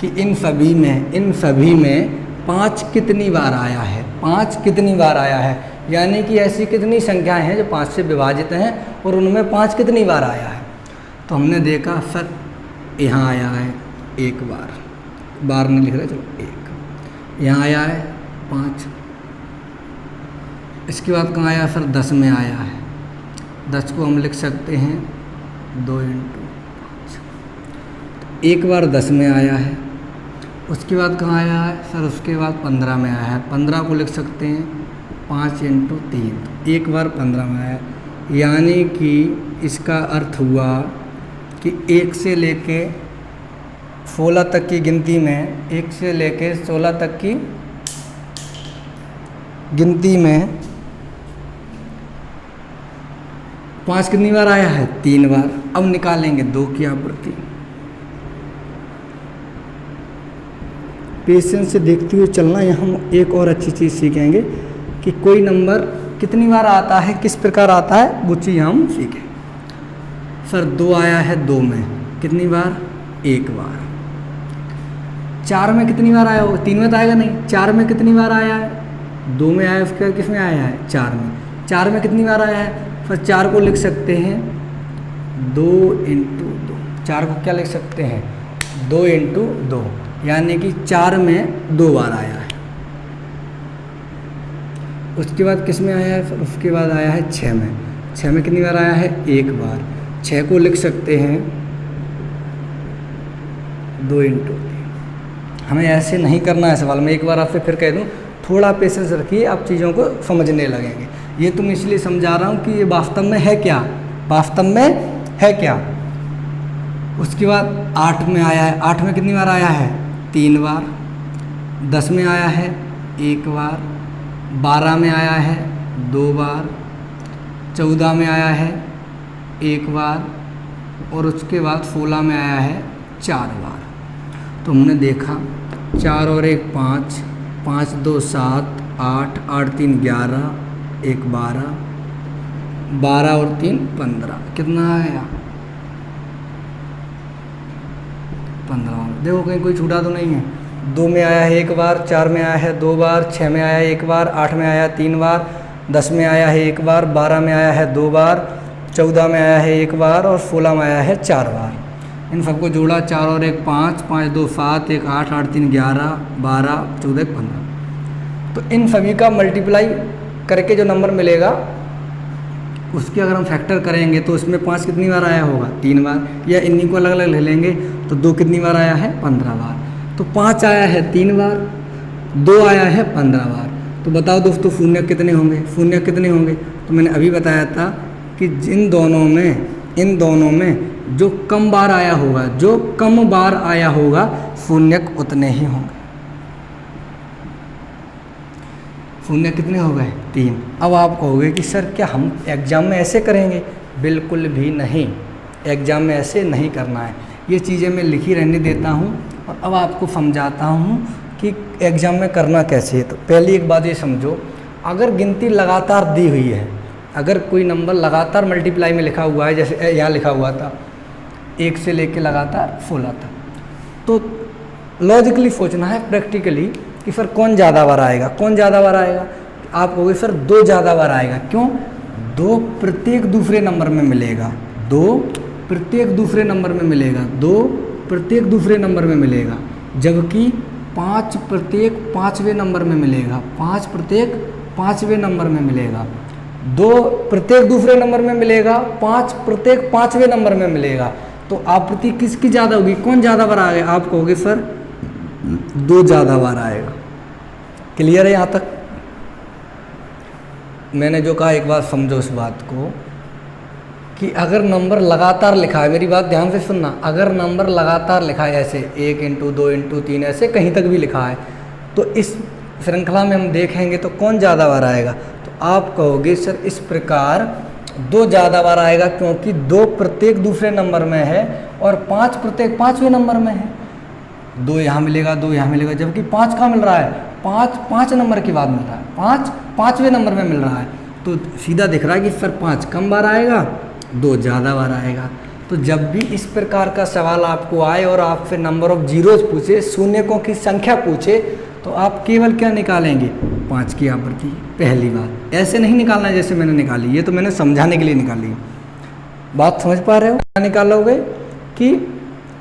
कि इन सभी में 5 कितनी बार आया है, 5 कितनी बार आया है, यानी कि ऐसी कितनी संख्याएं हैं जो 5 से विभाजित हैं और उनमें 5 कितनी बार आया है। तो हमने देखा सर यहाँ आया है 1 बार नहीं लिख रहे, चलो 1 यहाँ आया है 5। इसके बाद कहाँ आया सर 10 में आया है, 10 को हम लिख सकते हैं 2 × 5। 1 बार 10 में आया है। उसके बाद कहाँ आया है सर, उसके बाद 15 में आया है। 15 को लिख सकते हैं 5 × 3। 1 बार 15 में आया है, यानी कि इसका अर्थ हुआ कि 1 से लेके 16 तक की गिनती में, 1 से लेके 16 तक की गिनती में 5 कितनी बार आया है, 3 बार। अब निकालेंगे 2 की आवृत्ति। पेशेंस से देखते हुए चलना। यहाँ हम एक और अच्छी चीज़ सीखेंगे कि कोई नंबर कितनी बार आता है, किस प्रकार आता है, वो चीज़ हम सीखें। सर 2 आया है 2 में कितनी बार, 1 बार। 4 में कितनी बार आया होगा, 3 में तो आएगा नहीं। 4 में कितनी बार आया है, 2 में आया, उसके बाद किस में आया है, 4 में। 4 में कितनी बार आया है, फिर 4 को लिख सकते हैं 2 × 2। 4 को क्या लिख सकते हैं, 2 × 2, यानी कि 4 में 2 बार आया है। उसके बाद किस में आया है, उसके बाद आया है 6 में। 6 में कितनी बार आया है, 1 बार। 6 को लिख सकते हैं 2 × 3। हमें ऐसे नहीं करना है सवाल में। एक बार आपसे फिर कह दूं, थोड़ा पेशेंस रखिए, आप चीज़ों को समझने लगेंगे। ये तुम इसलिए समझा रहा हूँ कि ये वास्तव में है क्या, वास्तव में है क्या। उसके बाद 8 में आया है। 8 में कितनी बार आया है, 3 बार। 10 में आया है एक बार, 12 में आया है 2 बार, 14 में आया है 1 बार और उसके बाद 16 में आया है 4 बार। तो हमने देखा 4 और 1 5, 5 2 7, 8, 8 3 11, 1 12, 12 और 3 15, कितना आया 15। देखो कहीं कोई छूटा तो नहीं है। 2 में आया है 1 बार, 4 में आया है 2 बार, 6 में आया है 1 बार, 8 में आया है 3 बार, 10 में आया है 1 बार, 12 में आया है 2 बार, 14 में आया है 1 बार और 16 में आया है 4 बार। इन सबको जोड़ा 4 और 1 5, 5 2 7, 1 8, 8 3 11, 12, 14 1 15। तो इन सभी का मल्टीप्लाई करके जो नंबर मिलेगा उसके अगर हम फैक्टर करेंगे तो इसमें 5 कितनी बार आया होगा 3 बार, या इन्हीं को अलग अलग ले लेंगे तो 2 कितनी बार आया है 15 बार। तो 5 आया है 3 बार, 2 आया है 15 बार। तो बताओ दोस्तों शून्य कितने होंगे, शून्य कितने होंगे। तो मैंने अभी बताया था कि इन दोनों में जो कम बार आया होगा, जो कम बार आया होगा शून्य उतने ही होंगे। शून्य कितने हो गए 3। अब आप कहोगे कि सर क्या हम एग्ज़ाम में ऐसे करेंगे? बिल्कुल भी नहीं, एग्ज़ाम में ऐसे नहीं करना है। ये चीज़ें मैं लिखी रहने देता हूँ और अब आपको समझाता हूँ कि एग्ज़ाम में करना कैसे है। तो पहली एक बात ये समझो, अगर गिनती लगातार दी हुई है, अगर कोई नंबर लगातार मल्टीप्लाई में लिखा हुआ है, जैसे यहाँ लिखा हुआ था 1 से लेके लगातार 16 तक, तो लॉजिकली सोचना है, प्रैक्टिकली कि सर कौन ज़्यादा बार आएगा, कौन ज़्यादा बार आएगा। आप कहोगे सर 2 ज़्यादा बार आएगा। क्यों? 2 प्रत्येक दूसरे नंबर में मिलेगा, 2 प्रत्येक दूसरे नंबर में मिलेगा, 2 प्रत्येक दूसरे नंबर में मिलेगा, जबकि 5 प्रत्येक 5वें नंबर में मिलेगा, 5 प्रत्येक 5वें नंबर में मिलेगा, 2 प्रत्येक दूसरे नंबर में मिलेगा, 5 प्रत्येक 5वें नंबर में मिलेगा। तो आवृत्ति किसकी ज़्यादा होगी, कौन ज़्यादा बार आएगा? आप कहोगे सर 2 ज़्यादा बार आएगा। क्लियर है यहाँ तक? मैंने जो कहा एक बार समझो इस बात को कि अगर नंबर लगातार लिखा है, मेरी बात ध्यान से सुनना, अगर नंबर लगातार लिखा है ऐसे 1 इंटू 2 इंटू 3 ऐसे कहीं तक भी लिखा है, तो इस श्रृंखला में हम देखेंगे तो कौन ज़्यादा बार आएगा। तो आप कहोगे सर इस प्रकार 2 ज़्यादा बार आएगा, क्योंकि 2 प्रत्येक दूसरे नंबर में है और 5 प्रत्येक 5वें नंबर में है। 2 यहाँ मिलेगा, 2 यहाँ मिलेगा, जबकि 5 कहाँ मिल रहा है, 5 नंबर के बाद मिल रहा है, 5 5वें नंबर में मिल रहा है। तो सीधा दिख रहा है कि सर 5 कम बार आएगा, 2 ज़्यादा बार आएगा। तो जब भी इस प्रकार का सवाल आपको आए और आपसे नंबर ऑफ जीरोज पूछे, शून्यकों की संख्या पूछे, तो आप केवल क्या निकालेंगे, 5 की आवृत्ति। पहली बात ऐसे नहीं निकालना है जैसे मैंने निकाली, ये तो मैंने समझाने के लिए निकाली है। बात समझ पा रहे हो? क्या निकालोगे कि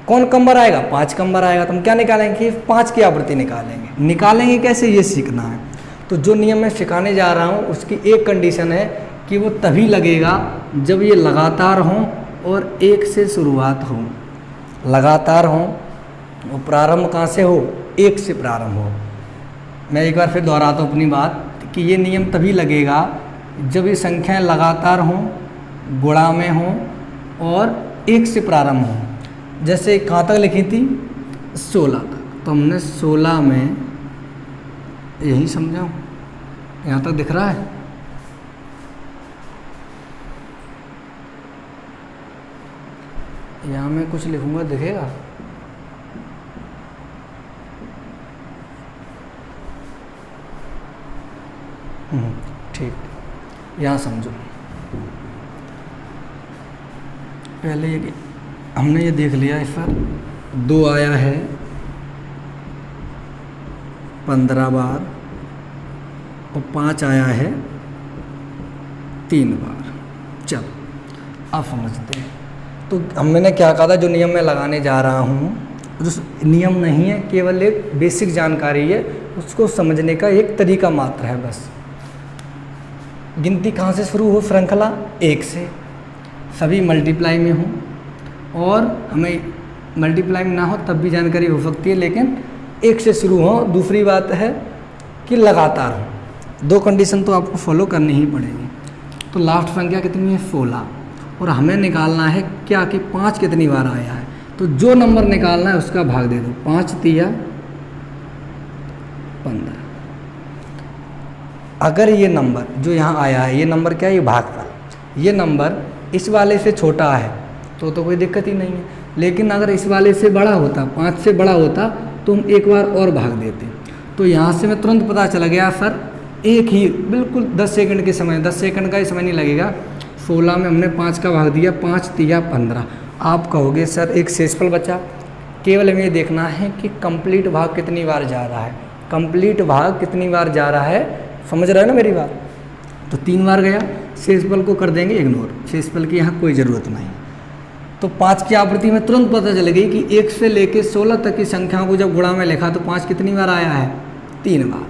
कौन कम बार आएगा, 5 कम बार आएगा, तो हम क्या निकालेंगे कि 5 की आवृत्ति निकालेंगे। निकालेंगे कैसे, ये सीखना है। तो जो नियम मैं सिखाने जा रहा हूँ उसकी एक कंडीशन है कि वो तभी लगेगा जब ये लगातार हों और 1 से शुरुआत हो, लगातार हों। वो प्रारंभ कहाँ से हो, 1 से प्रारंभ हो। मैं एक बार फिर दोहराता हूँ अपनी बात कि ये नियम तभी लगेगा जब ये संख्याएं लगातार हों, गुणा में हों और 1 से प्रारंभ हों। जैसे कहाँ तक लिखी थी, 16 तक, तो हमने 16 में यही समझाऊँ, यहाँ तक दिख रहा है। यहाँ मैं कुछ लिखूँगा, दिखेगा? ठीक, यहाँ समझो। पहले ये हमने ये देख लिया, इस पर 2 आया है 15 बार और 5 आया है 3 बार। चलो अब समझते हैं। तो मैंने क्या कहा था, जो नियम मैं लगाने जा रहा हूँ, जो नियम नहीं है, केवल एक बेसिक जानकारी है, उसको समझने का एक तरीका मात्र है बस। गिनती कहाँ से शुरू हो, श्रृंखला 1 से, सभी मल्टीप्लाई में हों, और हमें मल्टीप्लाई में ना हो तब भी जानकारी हो सकती है, लेकिन 1 से शुरू हो। दूसरी बात है कि लगातार हो। 2 कंडीशन तो आपको फॉलो करनी ही पड़ेगी। तो लास्ट संख्या कितनी है, 16, और हमें निकालना है क्या कि 5 कितनी बार आया है। तो जो नंबर निकालना है उसका भाग दे दो, 5 तिया 15। अगर ये नंबर जो यहाँ आया है, ये नंबर क्या है, ये भागफल, ये नंबर इस वाले से छोटा है तो कोई दिक्कत ही नहीं है। लेकिन अगर इस वाले से बड़ा होता, 5 से बड़ा होता, तो हम एक बार और भाग देते। तो यहाँ से मैं तुरंत पता चला गया सर, एक ही बिल्कुल 10 सेकंड के समय, 10 सेकंड का ही समय नहीं लगेगा। 16 में हमने 5 का भाग दिया, 5 तिया 15। आप कहोगे सर एक शेषफल बचा। केवल हमें ये देखना है कि कंप्लीट भाग कितनी बार जा रहा है, कंप्लीट भाग कितनी बार जा रहा है, समझ रहे हो ना मेरी बात। तो 3 बार गया, शेषफल को कर देंगे इग्नोर, शेषफल की यहाँ कोई ज़रूरत नहीं। तो 5 की आवृत्ति में तुरंत पता चल गई कि 1 से लेकर 16 तक की संख्याओं को जब गुणा में लिखा तो 5 कितनी बार आया है, 3 बार।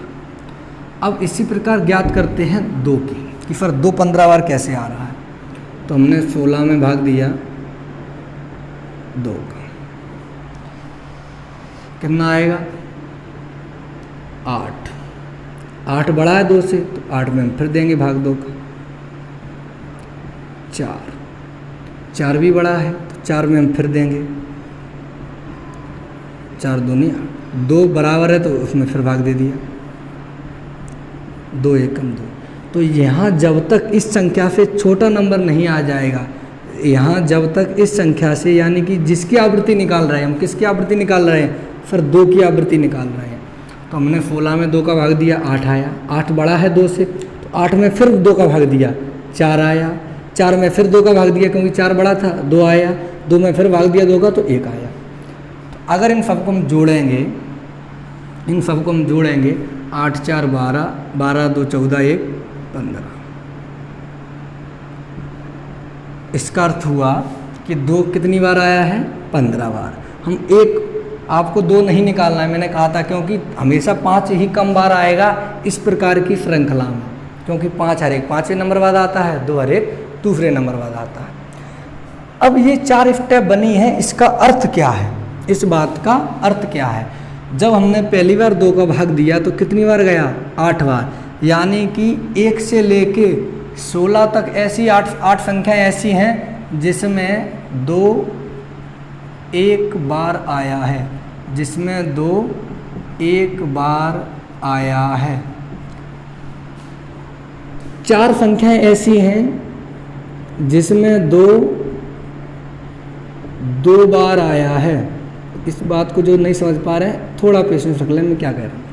अब इसी प्रकार ज्ञात करते हैं 2 की, कि फिर 2 15 बार कैसे आ रहा है। तो हमने 16 में भाग दिया 2 का, कितना आएगा 8। 8 बड़ा है 2 से, तो 8 में हम फिर देंगे भाग 2 का। 4 भी बड़ा है, तो 4 में हम फिर देंगे 4 दूनी 8। 2 बराबर है तो उसमें फिर भाग दे दिया, 2 एकम 2। तो यहाँ जब तक इस संख्या से छोटा नंबर नहीं आ जाएगा, यहाँ जब तक इस संख्या से, यानी कि जिसकी आवृत्ति निकाल रहे हैं हम, किसकी आवृत्ति निकाल रहे हैं, फिर 2 की आवृत्ति निकाल रहे हैं। तो हमने 16 में 2 का भाग दिया, 8 आया। 8 बड़ा है 2 से, तो 8 में फिर 2 का भाग दिया, 4 आया। 4 में फिर 2 का भाग दिया क्योंकि 4 बड़ा था, 2 आया। 2 में फिर भाग दिया 2 का, तो 1 आया। तो अगर इन सबको हम जोड़ेंगे, इन सबको हम जोड़ेंगे, 8 4 12, 12 2 14, 1 15। इसका अर्थ हुआ कि 2 कितनी बार आया है, 15 बार। हम एक, आपको 2 नहीं निकालना है, मैंने कहा था, क्योंकि हमेशा 5 ही कम बार आएगा इस प्रकार की श्रृंखला में, क्योंकि 5 हर एक 5वें नंबर बाद आता है, 2 हर एक दूसरे नंबर बाद आता है। अब ये 4 स्टेप बनी है, इसका अर्थ क्या है, इस बात का अर्थ क्या है। जब हमने पहली बार 2 का भाग दिया तो कितनी बार गया, 8 बार। यानी कि 1 से लेके 16 तक ऐसी 8 संख्याएं ऐसी हैं जिसमें 2 एक बार आया है, जिसमें 2 एक बार आया है। 4 संख्याएं ऐसी हैं जिसमें 2 बार आया है। इस बात को जो नहीं समझ पा रहे हैं थोड़ा पेशेंस रख लें, मैं क्या कह रहा हूँ।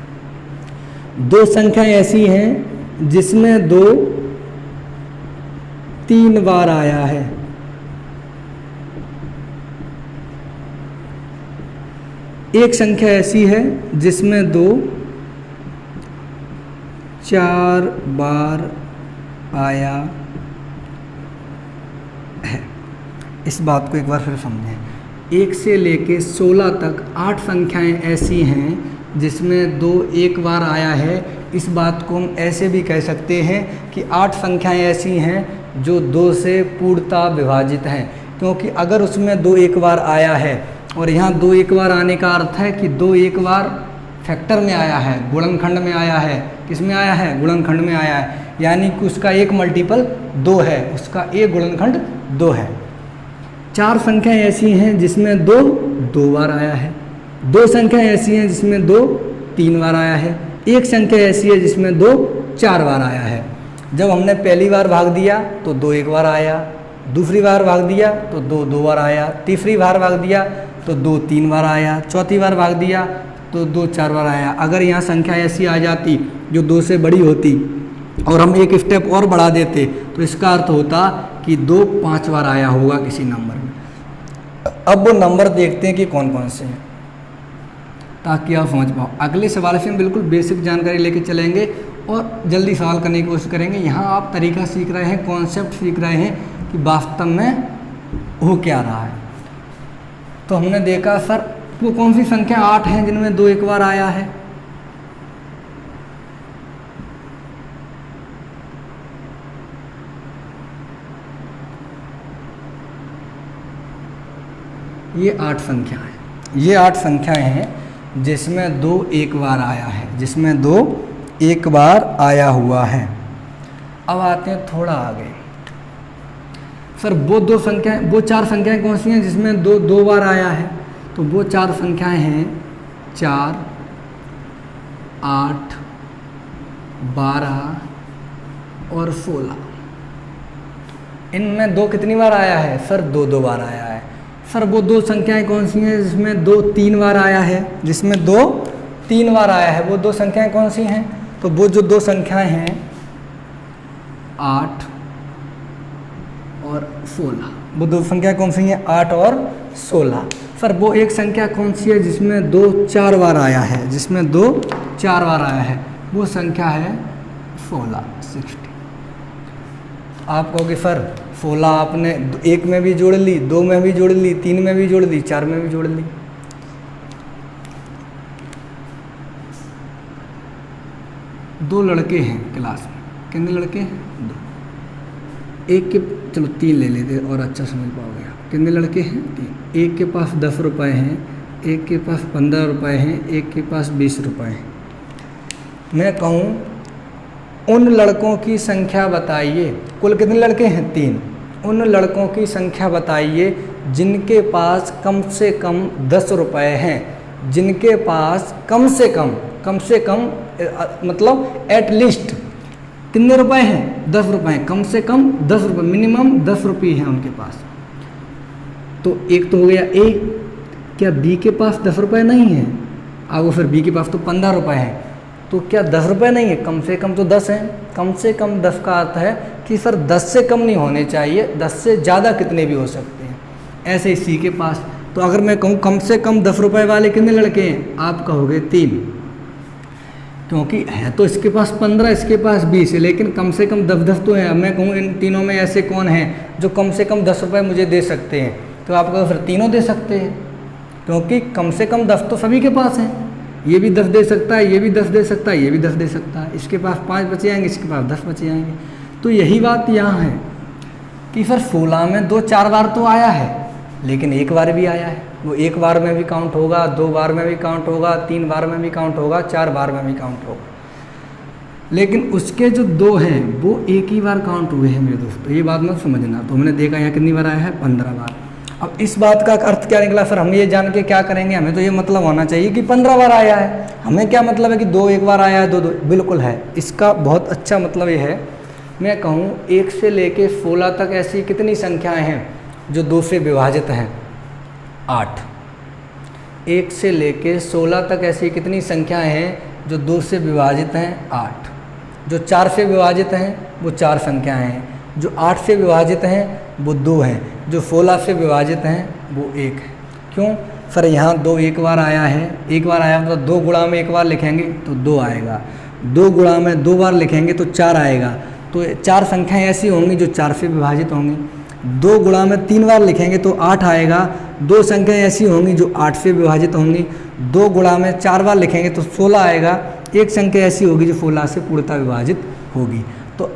2 संख्याएं ऐसी हैं जिसमें 2 3 बार आया है। एक संख्या ऐसी है जिसमें 2 4 बार आया है। इस बात को एक बार फिर समझें। 1 से लेके 16 तक 8 संख्याएं ऐसी हैं जिसमें 2 एक बार आया है। इस बात को हम ऐसे भी कह सकते हैं कि 8 संख्याएं ऐसी हैं जो 2 से पूर्णतः विभाजित हैं, क्योंकि अगर उसमें 2 एक बार आया है और यहाँ 2 एक बार आने का अर्थ है कि 2 एक बार फैक्टर में आया है, गुणनखंड में आया है। किस में आया है, गुणनखंड में आया है, यानी कि उसका एक मल्टीपल 2 है, उसका एक गुणनखंड 2 है। 4 संख्याएं ऐसी हैं जिसमें 2 बार आया है। 2 संख्याएं ऐसी हैं जिसमें 2 3 बार आया है। एक संख्या ऐसी है जिसमें 2 4 बार आया है। जब हमने पहली बार भाग दिया तो 2 एक बार आया, दूसरी बार भाग दिया तो 2 बार आया, तीसरी बार भाग दिया तो 2 3 बार आया, चौथी बार भाग दिया तो 2 4 बार आया। अगर यहाँ संख्या ऐसी आ जाती जो 2 से बड़ी होती और हम एक स्टेप और बढ़ा देते तो इसका अर्थ होता कि 2 5 बार आया होगा किसी नंबर में। अब वो नंबर देखते हैं कि कौन कौन से हैं ताकि आप समझ पाओ। अगले सवाल से हम बिल्कुल बेसिक जानकारी लेके चलेंगे और जल्दी सवाल करने की कोशिश करेंगे। यहाँ आप तरीका सीख रहे हैं, कॉन्सेप्ट सीख रहे हैं कि वास्तव में हो क्या रहा है। तो हमने देखा सर वो कौन सी संख्या 8 हैं जिनमें 2 एक बार आया है। ये 8 संख्याएं हैं, ये 8 संख्याएं हैं जिसमें 2 एक बार आया है, जिसमें 2 एक बार आया हुआ है। अब आते हैं थोड़ा आगे। सर वो 2 संख्याएं, वो 4 संख्याएं कौन सी हैं जिसमें 2 बार आया है। तो वो 4 संख्याएं हैं 4 8 12 और 16। इनमें 2 कितनी बार आया है सर? 2 बार आया है। सर वो 2 संख्याएं कौन सी हैं जिसमें 2 3 बार आया है? जिसमें 2 3 बार आया है वो 2 संख्याएं कौन सी हैं? तो वो जो 2 संख्याएं हैं 8 और 16, वो 2 संख्या कौन सी हैं? 8 और 16। सर वो एक संख्या कौन सी है जिसमें 2 4 बार आया है? जिसमें 2 4 बार आया है वो संख्या है 16। आप कहोगे सर 16 आपने 1 में भी जोड़ ली, 2 में भी जोड़ ली, 3 में भी जोड़ ली, 4 में भी जोड़ ली। दो लड़के हैं क्लास में, कितने लड़के हैं? 2। एक के, चलो 3 ले लेते और अच्छा समझ पाओगे आप। कितने लड़के हैं? 3। एक के पास 10 रुपये हैं, एक के पास 15 रुपये हैं, एक के पास 20 रुपये हैं। मैं कहूँ उन लड़कों की संख्या बताइए, कुल कितने लड़के हैं? 3। उन लड़कों की संख्या बताइए जिनके पास कम से कम 10 रुपये हैं, जिनके पास कम से कम मतलब एटलीस्ट कितने रुपए हैं? 10 रुपये। कम से कम 10 रुपये, मिनिमम 10 रुपये हैं उनके पास। तो एक तो हो गया ए। क्या बी के पास 10 रुपये नहीं है? अब वो फिर बी के पास तो 15 रुपये है, तो क्या 10 रुपये नहीं है? कम से कम तो 10 हैं। कम से कम 10 का अर्थ है कि सर 10 से कम नहीं होने चाहिए, 10 से ज़्यादा कितने भी हो सकते हैं। ऐसे ही सी के पास, तो अगर मैं कहूँ कम से कम 10 रुपये वाले कितने लड़के हैं? आप कहोगे 3, क्योंकि है तो इसके पास 15, इसके पास 20 है, लेकिन कम से कम 10 तो है। अब मैं कहूँ इन तीनों में ऐसे कौन हैं जो कम से कम 10 रुपये मुझे दे सकते हैं? तो आप कहो फिर तीनों दे सकते हैं, क्योंकि कम से कम 10 तो सभी के पास हैं। ये भी 10 दे सकता है, ये भी 10 दे सकता है, ये भी 10 दे सकता है। इसके पास 5 बचे आएंगे, इसके पास 10 बचे आएंगे। तो यही बात यहाँ है कि सर 16 में 2 4 बार तो आया है, लेकिन 1 बार भी आया है। वो 1 बार में भी काउंट होगा, 2 बार में भी काउंट होगा, 3 बार में भी काउंट होगा, 4 बार में भी काउंट होगा। लेकिन उसके जो 2 हैं वो 1 ही बार काउंट हुए हैं मेरे दोस्तों, ये बात मत समझना। तो हमने देखा यहाँ कितनी बार आया है? 15 बार। अब इस बात का अर्थ क्या निकला सर? हम ये जान के क्या करेंगे? हमें तो ये मतलब होना चाहिए कि 15 बार आया है। हमें क्या मतलब है कि 2 1 बार आया है, 2 2? बिल्कुल है। इसका बहुत अच्छा मतलब ये है, मैं कहूँ 1 से लेके 16 तक ऐसी कितनी संख्याएं हैं जो 2 से विभाजित हैं? 8। 1 से लेके 16 तक ऐसी कितनी संख्याएं हैं जो 2 से विभाजित हैं? 8। जो 4 से विभाजित हैं वो 4 संख्याएं हैं, जो 8 से विभाजित हैं वो 2 हैं, जो 16 से विभाजित हैं वो 1 है। क्यों सर? यहाँ 2 1 बार आया है, 1 बार आया तो 2 गुणा में 1 बार लिखेंगे तो 2 आएगा, 2 गुणा में 2 बार लिखेंगे तो 4 आएगा। तो 4 संख्याएं ऐसी होंगी जो 4 से विभाजित होंगी। 2 गुणा में 3 बार लिखेंगे तो 8 आएगा। 2 संख्याएं ऐसी होंगी जो 8 से विभाजित होंगी। 2 गुणा में 4 बार लिखेंगे तो 16 आएगा। एक संख्या ऐसी होगी जो 16 से पूर्णतः विभाजित होगी। तो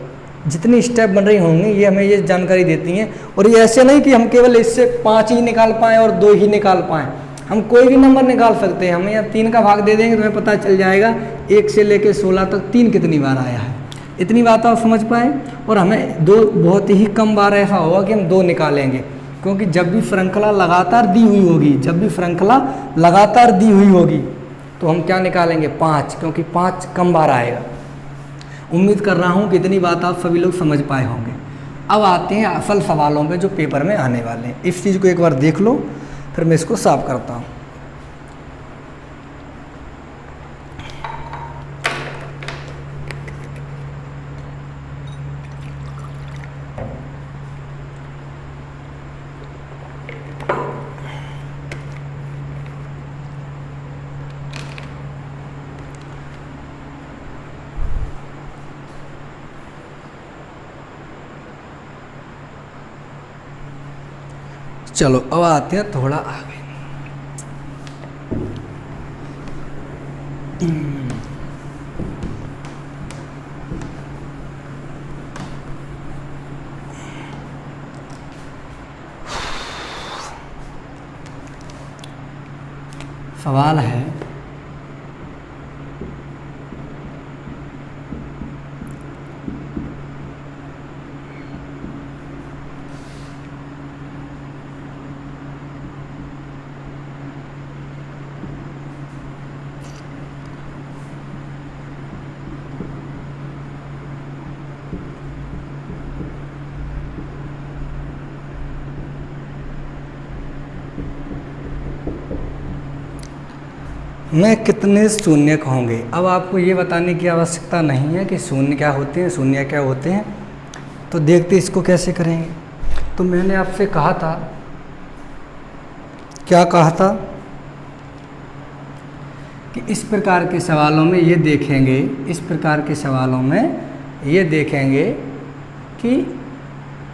जितनी स्टेप बन रही होंगी ये हमें ये जानकारी देती हैं। और ये ऐसे नहीं कि हम केवल इससे 5 ही निकाल पाएँ और 2 ही निकाल पाएँ, हम कोई भी नंबर निकाल सकते हैं। हमें यहाँ 3 का भाग दे देंगे तो हमें पता चल जाएगा 1 से लेकर 16 तक 3 कितनी बार आया है। इतनी बात आप समझ पाए। और हमें 2 बहुत ही कम बार ऐसा होगा कि हम 2 निकालेंगे, क्योंकि जब भी श्रृंखला लगातार दी हुई होगी, जब भी श्रृंखला लगातार दी हुई होगी तो हम क्या निकालेंगे? 5, क्योंकि 5 कम बार आएगा। उम्मीद कर रहा हूँ कि इतनी बात आप सभी लोग समझ पाए होंगे। अब आते हैं असल सवालों पे जो पेपर में आने वाले हैं। इस चीज़ को एक बार देख लो, फिर मैं इसको साफ करता हूँ। चलो अब आते हैं थोड़ा आगे। सवाल है में कितने शून्य होंगे। अब आपको ये बताने की आवश्यकता नहीं है कि शून्य क्या होते हैं, शून्य क्या होते हैं, तो देखते इसको कैसे करेंगे। तो मैंने आपसे कहा था, क्या कहा था कि इस प्रकार के सवालों में ये देखेंगे, इस प्रकार के सवालों में ये देखेंगे कि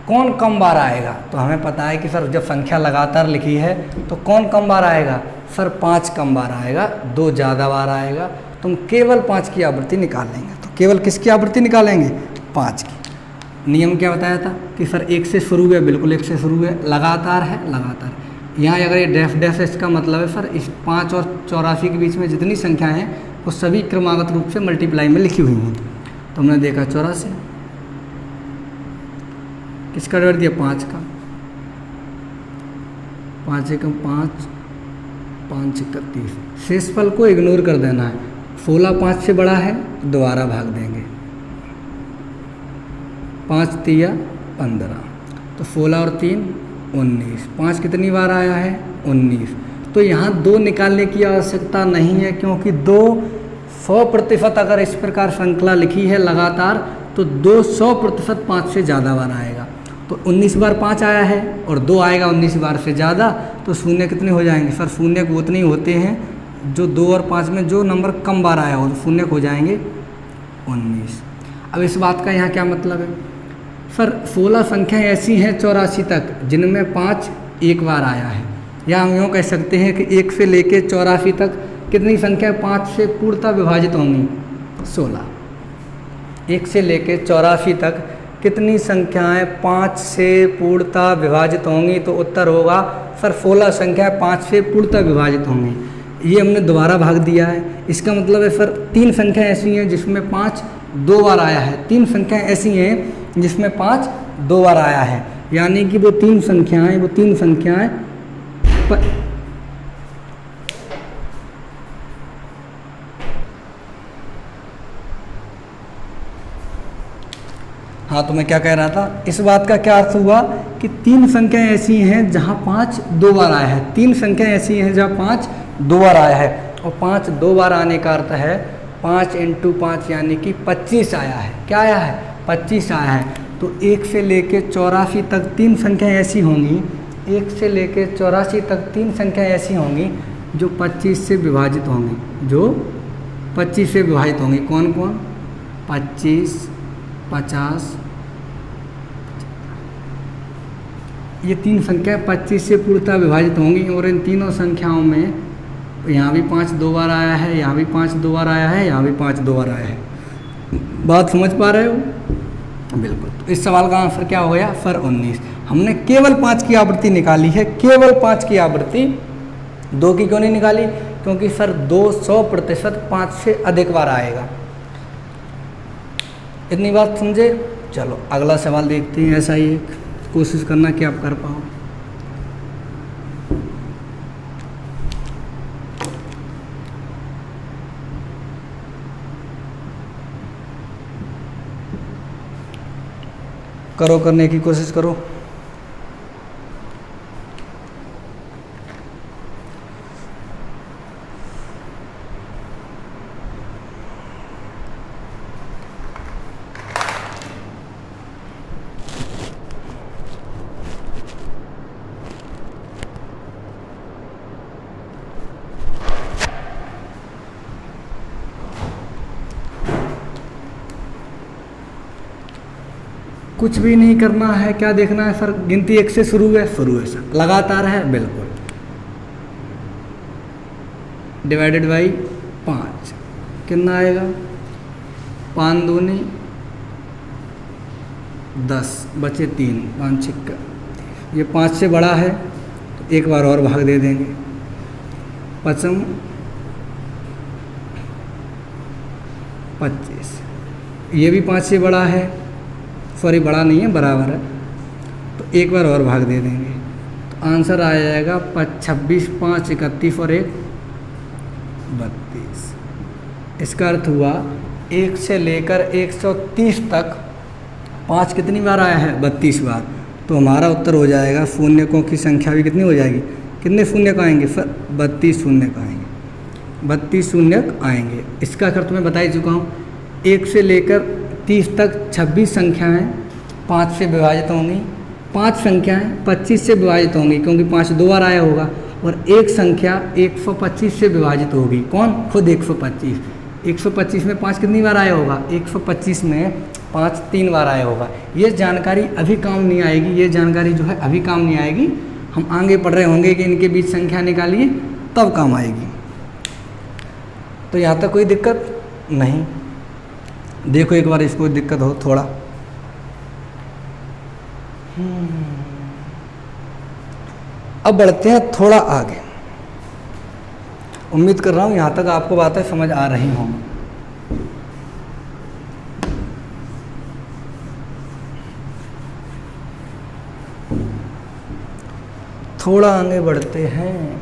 कौन कम बार आएगा। तो हमें पता है कि सर जब संख्या लगातार लिखी है तो कौन कम बार आएगा, सर 5 कम बार आएगा, 2 ज़्यादा बार आएगा। तुम केवल 5 की आवृत्ति निकाल लेंगे। तो केवल किसकी आवृत्ति निकालेंगे, 5 की। नियम क्या बताया था कि सर 1 से शुरू है, बिल्कुल 1 से शुरू है, लगातार है, लगातार। यहाँ अगर ये डैश डैश है, इसका मतलब है सर इस 5 और 84 के बीच में जितनी संख्याएँ हैं वो सभी क्रमागत रूप से मल्टीप्लाई में लिखी हुई हैं। तो हमने देखा 84, किसका डिवाइड दिया, 5 का, 5 एकम 5, 5 31। शेषफल को इग्नोर कर देना है। 16 5 से बड़ा है, दोबारा भाग देंगे, 5 तिया 15, तो 16 और 3 19। 5 कितनी बार आया है, 19। तो यहाँ 2 निकालने की आवश्यकता नहीं है, क्योंकि 2 100% अगर इस प्रकार श्रृंखला लिखी है लगातार तो 2 100% 5 से ज़्यादा बार आएगा। तो 19 बार 5 आया है और 2 आएगा 19 बार से ज़्यादा, तो शून्य कितने हो जाएंगे, सर शून्य को उतने ही होते हैं जो 2 और 5 में जो नंबर कम बार आया हो, तो शून्य हो जाएंगे 19। अब इस बात का यहाँ क्या मतलब है, सर 16 संख्याएँ ऐसी हैं 84 तक जिनमें 5 एक बार आया है, या हम यूँ कह सकते हैं कि 1 से लेके 84 तक कितनी संख्या 5 से पूर्णतः विभाजित होंगी, 16। 1 से लेके 84 तक कितनी संख्याएं 5 से पूर्णतः विभाजित होंगी, तो उत्तर होगा सर 16 संख्याएं 5 से पूर्णतः विभाजित होंगी। ये हमने दोबारा भाग दिया है। इसका मतलब है सर 3 संख्याएं ऐसी हैं जिसमें 5 2 बार आया है, 3 संख्याएं ऐसी हैं जिसमें 5 2 बार आया है, यानी कि वो 3 संख्याएं हाँ, तो मैं क्या कह रहा था, इस बात का क्या अर्थ हुआ कि 3 संख्याएं ऐसी हैं जहां 5 2 बार आया है, 3 संख्याएं ऐसी हैं जहां 5 2 बार आया है, और 5 2 बार आने का अर्थ है 5 × 5 यानी कि 25 आया है। क्या आया है, 25 आया है। तो 1 से लेके 84 तक 3 संख्याएं ऐसी होंगी, 1 से लेके 84 तक 3 संख्याएं ऐसी होंगी जो 25 से विभाजित होंगी, जो 25 से विभाजित होंगी। कौन कौन, 25, 50, ये 3 संख्याएं 25 से पूर्णतः विभाजित होंगी। और इन तीनों संख्याओं में यहाँ भी 5 2 बार आया है, यहाँ भी 5 2 बार आया है, यहाँ भी 5 2 बार आया है। बात समझ पा रहे हो, बिल्कुल। तो इस सवाल का आंसर क्या हो गया, सर 19। हमने केवल 5 की आवृत्ति निकाली है, केवल 5 की आवृत्ति, 2 की क्यों नहीं निकाली, क्योंकि सर 200% 5 से अधिक बार आएगा। इतनी बात समझे। चलो अगला सवाल देखते हैं। ऐसा ही एक कोशिश करना कि आप कर पाओ। करो, करने की कोशिश करो। कुछ भी नहीं करना है, क्या देखना है सर, गिनती 1 से शुरू है, शुरू है सर, लगातार है, बिल्कुल। डिवाइडेड बाई 5 कितना आएगा, 5 दूनी 10, बचे 3, 5 छिक्का। ये 5 से बड़ा है तो एक बार और भाग दे देंगे। 5 25, ये भी 5 से बड़ा है, सॉरी बड़ा नहीं है, बराबर है, तो एक बार और भाग दे देंगे। तो आंसर आ जाएगा 26, 5 31 और 1 32। इसका अर्थ हुआ 1 से लेकर 130 तक 5 कितनी बार आया है, 32 बार। तो हमारा उत्तर हो जाएगा, शून्यों की संख्या भी कितनी हो जाएगी, कितने शून्य का आएंगे सर, 32 शून्य का आएंगे। 32 शून्य आएंगे। इसका अगर तुम्हें बता ही चुका हूँ। 1 से लेकर 30 तक 26 संख्याएँ 5 से विभाजित होंगी, 5 संख्याएँ 25 से विभाजित होंगी क्योंकि 5 2 बार आया होगा, और एक संख्या 125 से विभाजित होगी। कौन? खुद 125। 125 में 5 कितनी बार आया होगा? 125 में 5 3 बार आया होगा। ये जानकारी अभी काम नहीं आएगी, ये जानकारी जो है अभी काम नहीं आएगी। हम आगे पढ़ रहे होंगे कि इनके बीच संख्या निकालिए, तब काम आएगी। तो यहाँ तक कोई दिक्कत नहीं। देखो एक बार इसको दिक्कत हो थोड़ा। अब बढ़ते हैं थोड़ा आगे। उम्मीद कर रहा हूँ यहाँ तक आपको बातें समझ आ रही हों। थोड़ा आगे बढ़ते हैं।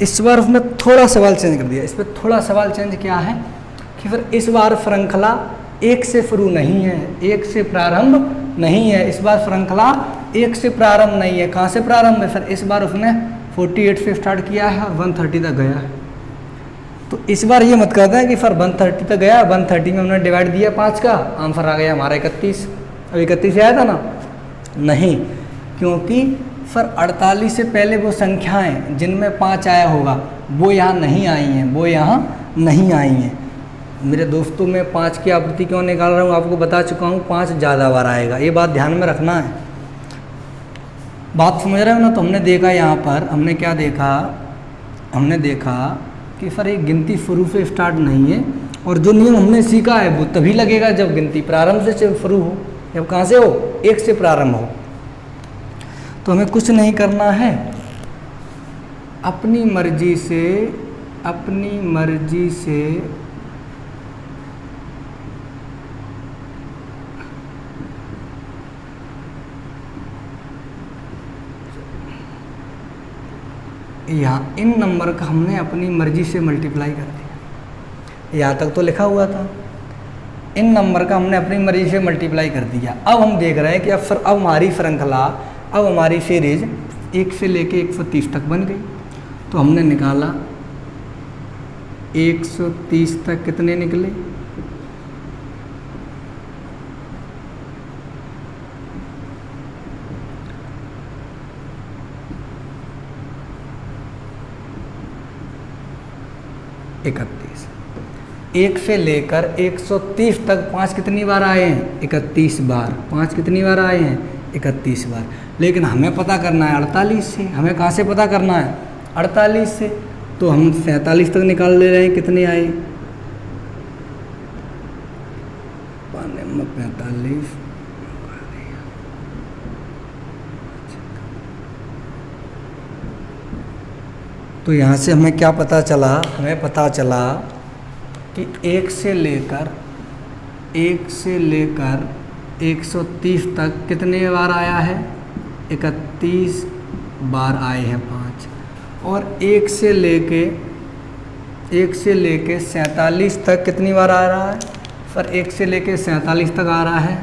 इस बार उसने थोड़ा सवाल चेंज कर दिया। इस पर थोड़ा सवाल चेंज क्या है कि फिर इस बार श्रृंखला 1 से शुरू नहीं है, 1 से प्रारंभ नहीं है। इस बार श्रृंखला 1 से प्रारंभ नहीं है। कहाँ से प्रारंभ है? सर इस बार उसने 48 से स्टार्ट किया है और 130 तक गया है। तो इस बार ये मत कहते हैं कि सर 130 तक गया, 130 में हमने डिवाइड दिया 5 का, आंसर आ गया हमारा 31। अब 31 से आया था ना? नहीं, क्योंकि सर 48 से पहले वो संख्याएं जिनमें 5 आया होगा वो यहाँ नहीं आई हैं, वो यहाँ नहीं आई हैं। मेरे दोस्तों, मैं 5 की आवृत्ति क्यों निकाल रहा हूँ आपको बता चुका हूँ। 5 ज़्यादा बार आएगा, ये बात ध्यान में रखना है। बात समझ रहे हो ना? तो हमने देखा यहाँ पर, हमने क्या देखा? हमने देखा कि सर एक गिनती शुरू से स्टार्ट नहीं है, और जो नियम हमने सीखा है वो तभी लगेगा जब गिनती प्रारंभ से शुरू हो। जब कहाँ से हो? 1 से प्रारंभ हो। तो हमें कुछ नहीं करना है, अपनी मर्जी से यहाँ इन नंबर का हमने अपनी मर्जी से मल्टीप्लाई कर दिया। यहाँ तक तो लिखा हुआ था, इन नंबर का हमने अपनी मर्जी से मल्टीप्लाई कर दिया। अब हम देख रहे हैं कि अब हमारी श्रृंखला, अब हमारी सीरीज 1 से लेके 130 तक बन गई। तो हमने निकाला 130 तक कितने निकले? इकतीस। 1 से लेकर 130 तक 5 कितनी बार आए हैं? 31 बार। 5 कितनी बार आए हैं? 31 बार। लेकिन हमें पता करना है 48 से। हमें कहाँ से पता करना है? 48 से। तो हम 47 तक निकाल ले रहे हैं, कितने आए? 45। तो यहाँ से हमें क्या पता चला? हमें पता चला कि 1 से लेकर 130 तक कितने बार आया है? 31 बार आए हैं 5। और 1 से लेके 47 तक कितनी बार आ रहा है? सर 1 से लेके 47 तक आ रहा है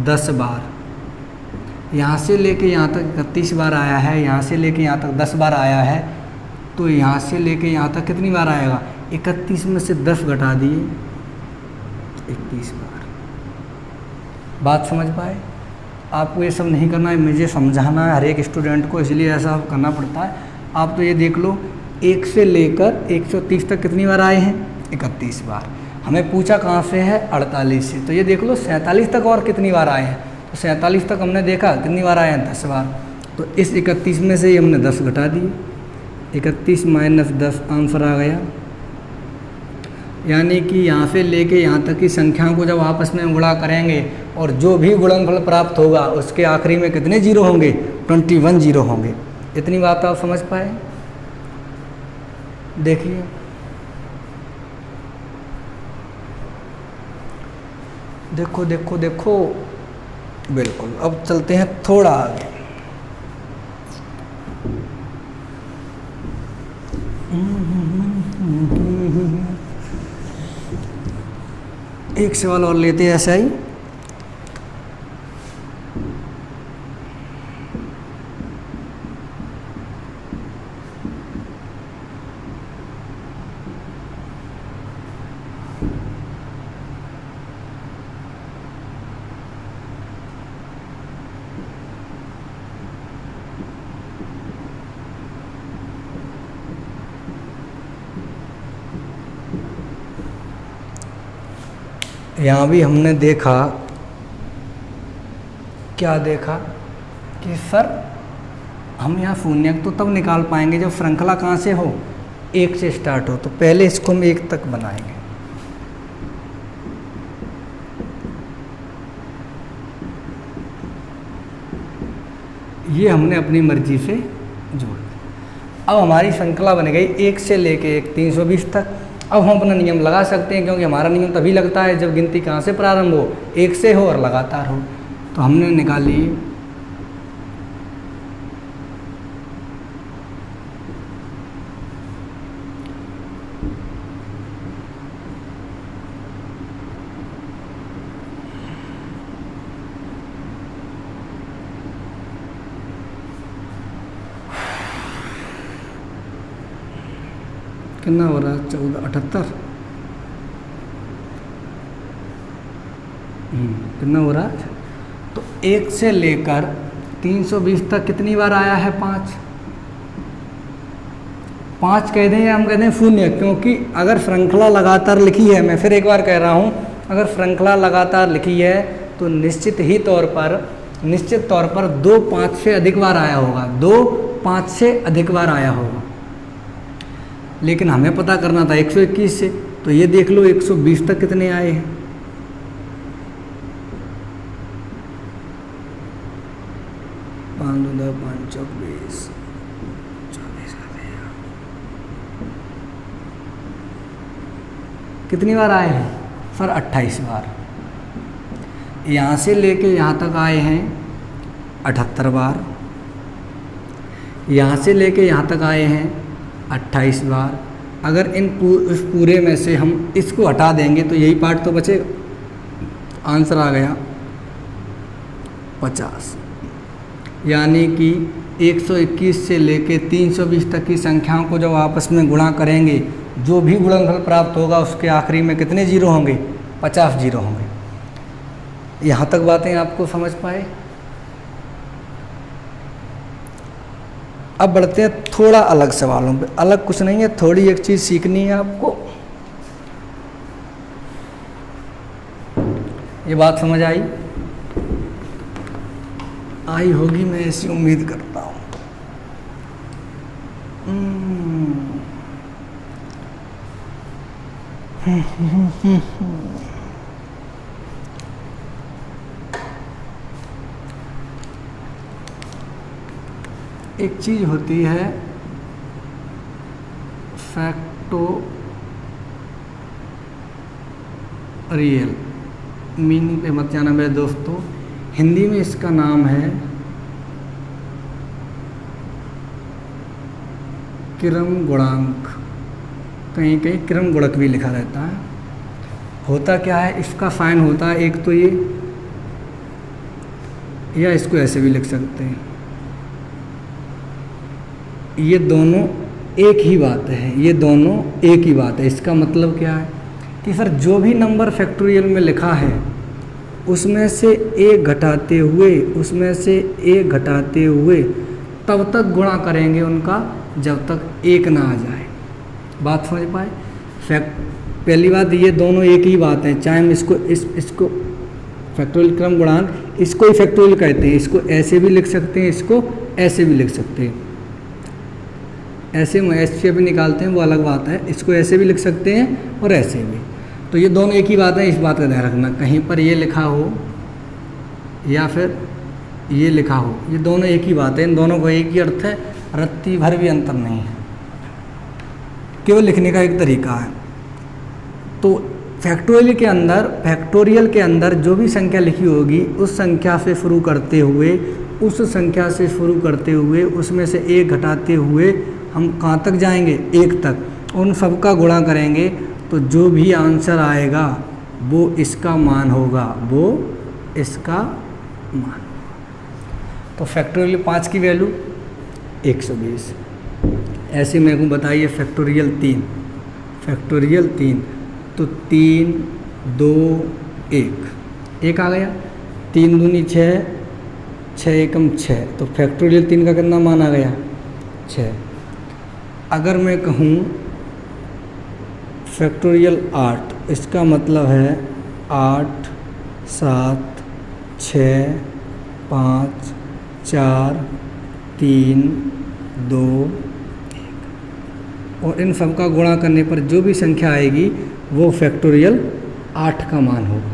10 बार। यहाँ से लेके यहाँ तक 31 बार आया है, यहाँ से लेके यहाँ तक 10 बार आया है। तो यहाँ से लेके यहाँ तक कितनी बार आएगा? 31 में से 10 घटा दिए 21 बार। बात समझ पाए? आपको ये सब नहीं करना है, मुझे समझाना है हर एक स्टूडेंट को, इसलिए ऐसा करना पड़ता है। आप तो ये देख लो 1 से लेकर 130 तक कितनी बार आए हैं? 31 बार। हमें पूछा कहाँ से है? 48 से। तो ये देख लो 47 तक और कितनी बार आए हैं? तो 47 तक हमने देखा कितनी बार आए हैं? 10 बार। तो इस 31 में से हमने 10 घटा दिए, 31 माइनस 10 आंसर आ गया। यानी कि यहाँ से लेके यहाँ तक की संख्याओं को जब आपस में गुणा करेंगे और जो भी गुणनफल प्राप्त होगा उसके आखिरी में कितने जीरो होंगे? 21 जीरो होंगे। इतनी बात आप समझ पाए? देखिए देखो देखो देखो, बिल्कुल। अब चलते हैं थोड़ा आगे। एक सवाल और लेते हैं ऐसा ही। यहाँ भी हमने देखा, क्या देखा कि सर हम यहाँ शून्यक तो तब निकाल पाएंगे जब श्रृंखला कहाँ से हो, एक से स्टार्ट हो। तो पहले इसको हम एक तक बनाएंगे। ये हमने अपनी मर्जी से जोड़ दिया। अब हमारी श्रृंखला बन गई एक से लेके एक 320 तक। अब हम अपना नियम लगा सकते हैं, क्योंकि हमारा नियम तभी लगता है जब गिनती कहाँ से प्रारंभ हो, एक से हो और लगातार हो। तो हमने निकाली कितना हो रहा है, 1478। कितना हो रहा है? तो एक से लेकर 320 तक कितनी बार आया है? 5। 5 कह दें या हम कहते हैं शून्य, क्योंकि अगर श्रृंखला लगातार लिखी है, मैं फिर एक बार कह रहा हूँ, अगर श्रृंखला लगातार लिखी है तो निश्चित तौर पर 2 5 से अधिक बार आया होगा, 2 5 से अधिक बार आया होगा। लेकिन हमें पता करना था 121 से, तो ये देख लो 120 तक कितने आए हैं। कितनी बार आए हैं सर? 28 बार। यहाँ से लेके यहाँ तक आए हैं 78 बार। यहाँ से लेके यहाँ तक आए हैं 28 बार। अगर इस पूरे में से हम इसको हटा देंगे तो यही पार्ट तो बचेगा। आंसर आ गया 50। यानी कि 121 से लेके 320 तक की संख्याओं को जब आपस में गुणा करेंगे, जो भी गुणनफल प्राप्त होगा उसके आखिरी में कितने जीरो होंगे? 50 जीरो होंगे। यहाँ तक बातें आपको समझ पाए? अब बढ़ते हैं थोड़ा अलग सवालों पे। अलग कुछ नहीं है, थोड़ी एक चीज़ सीखनी है आपको। ये बात समझ आई होगी, मैं ऐसी उम्मीद करता हूँ। एक चीज़ होती है फैक्टोरियल, मीनिंग पे मत जाना मेरे दोस्तों। हिंदी में इसका नाम है क्रम गुणांक, कहीं कहीं क्रम गुणक भी लिखा रहता है। होता क्या है, इसका साइन होता है एक तो ये, या इसको ऐसे भी लिख सकते हैं। ये दोनों एक ही बात है, ये दोनों एक ही बात है। इसका मतलब क्या है कि सर जो भी नंबर फैक्टोरियल में लिखा है उसमें से एक घटाते हुए तब तक गुणा करेंगे उनका जब तक एक ना आ जाए। बात समझ पाए? पहली बात, ये दोनों एक ही बात है। चाहे हम इसको फैक्टोरियल क्रम गुणांक, इसको ही फैक्टोरियल कहते हैं। इसको ऐसे भी लिख सकते हैं, इसको ऐसे भी लिख सकते हैं। ऐसे हम ऐसे भी निकालते हैं, वो अलग बात है। इसको ऐसे भी लिख सकते हैं और ऐसे भी। तो ये दोनों एक ही बात है, इस बात का ध्यान रखना। कहीं पर ये लिखा हो या फिर ये लिखा हो, ये दोनों एक ही बात है। इन दोनों को एक ही अर्थ है, रत्ती भर भी अंतर नहीं है, केवल लिखने का एक तरीका है। तो फैक्टोरियल के अंदर जो भी संख्या लिखी होगी उस संख्या से शुरू करते हुए उसमें से एक घटाते हुए हम कहाँ तक जाएंगे, एक तक, उन सबका गुणा करेंगे तो जो भी आंसर आएगा वो इसका मान होगा, तो फैक्टोरियल 5 की वैल्यू 120। ऐसे मेरे को बताइए फैक्टोरियल 3, तो 3 2 1 आ गया, 3 दूनी 6, 6 एकम 6, तो फैक्टोरियल 3 का कितना मान आ गया, 6। अगर मैं कहूँ फैक्टोरियल 8, इसका मतलब है 8 7 6 5 4 3 2 1, और इन सब का गुणा करने पर जो भी संख्या आएगी वो फैक्टोरियल 8 का मान होगा।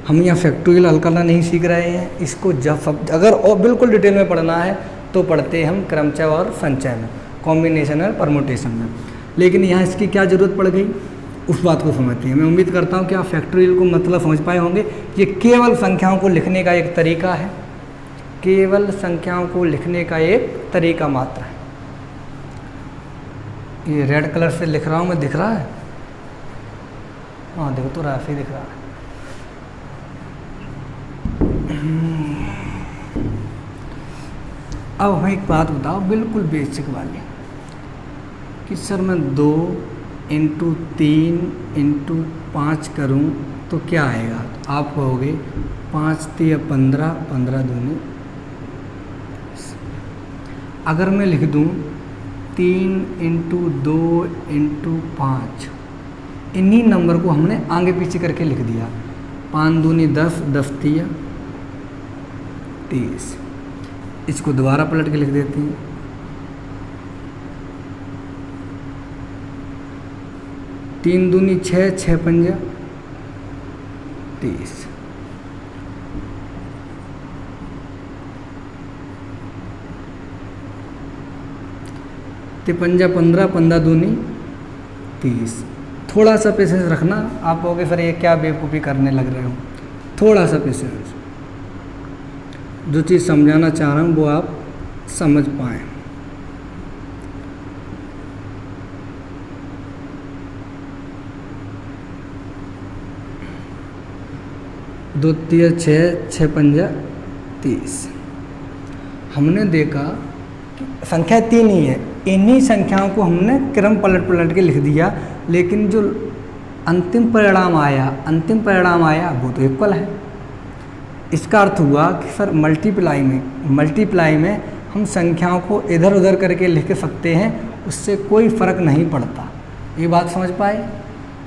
हम यहाँ फैक्टोरियल हल करना नहीं सीख रहे हैं, इसको अगर और बिल्कुल डिटेल में पढ़ना है तो पढ़ते हैं हम क्रमचय और संचय में, कॉम्बिनेशन और परमुटेशन में, लेकिन यहाँ इसकी क्या ज़रूरत पड़ गई उस बात को समझते हैं। मैं उम्मीद करता हूँ कि आप फैक्टोरियल को मतलब समझ पाए होंगे। ये केवल संख्याओं को लिखने का एक तरीका है, केवल संख्याओं को लिखने का एक तरीका मात्र है। ये रेड कलर से लिख रहा हूँ मैं, दिख रहा है? हाँ देखो तो ऐसे ही दिख रहा है। अब हमें एक बात बताओ बिल्कुल बेसिक वाली कि सर मैं 2 × 3 × 5 करूँ तो क्या आएगा, तो आप कहोगे 5 3 15, 15 दूनी। अगर मैं लिख दूँ 3 × 2 × 5, इन्हीं नंबर को हमने आगे पीछे करके लिख दिया, 5 दूनी 10, 10 3 30। इसको दोबारा पलट के लिख देते हैं, 3 दूनी 6, 6 पंजा 30। तिपंजा 15, 15 दूनी 30। थोड़ा सा पेशेंस रखना, आप कहोगे सर ये क्या बेवकूफ़ी करने लग रहे हो, थोड़ा सा पेशेंस, जो चीज़ समझाना चाह रहा हूँ वो आप समझ पाएँ। दो 3 6, 6 पंजा 30। हमने देखा कि संख्या 3 ही है, इन्हीं संख्याओं को हमने क्रम पलट के लिख दिया, लेकिन जो अंतिम परिणाम आया वो तो इक्वल है। इसका अर्थ हुआ कि सर मल्टीप्लाई में हम संख्याओं को इधर उधर करके लिख सकते हैं, उससे कोई फ़र्क नहीं पड़ता। ये बात समझ पाए?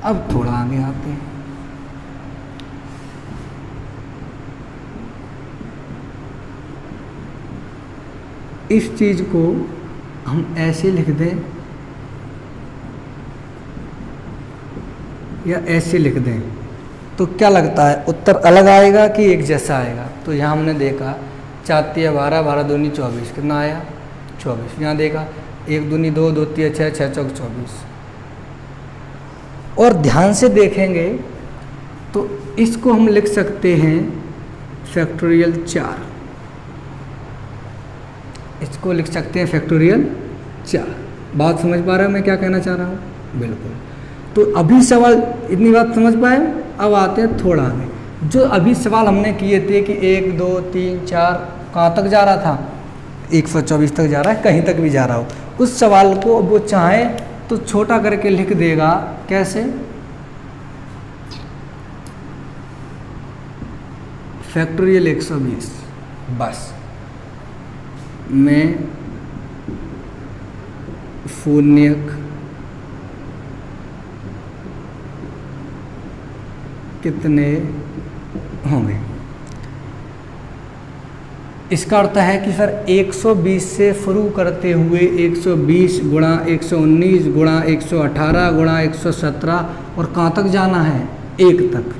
अब थोड़ा आगे आते हैं। इस चीज़ को हम ऐसे लिख दें या ऐसे लिख दें तो क्या लगता है, उत्तर अलग आएगा कि एक जैसा आएगा? तो यहाँ हमने देखा 4 3 12, 12 दूनी 24, कितना आया 24। यहाँ देखा 1 दूनी 2, 2 3 6, 6 चौक 24। और ध्यान से देखेंगे तो इसको हम लिख सकते हैं फैक्टोरियल 4, इसको लिख सकते हैं फैक्टोरियल 4। बात समझ पा रहे हो मैं क्या कहना चाह रहा हूँ? बिल्कुल। तो अभी सवाल इतनी बात समझ पाए? अब आते हैं थोड़ा आगे। जो अभी सवाल हमने किए थे कि 1 2 3 4 कहाँ तक जा रहा था, 124 तक जा रहा है, कहीं तक भी जा रहा हो, उस सवाल को वो चाहे तो छोटा करके लिख देगा। कैसे? फैक्टोरियल 120। बस में शून्यक कितने होंगे? इसका अर्थ है कि सर 120 से शुरू करते हुए 120 गुणा 119 गुणा 118 गुणा 117 और कहाँ तक जाना है? 1 तक।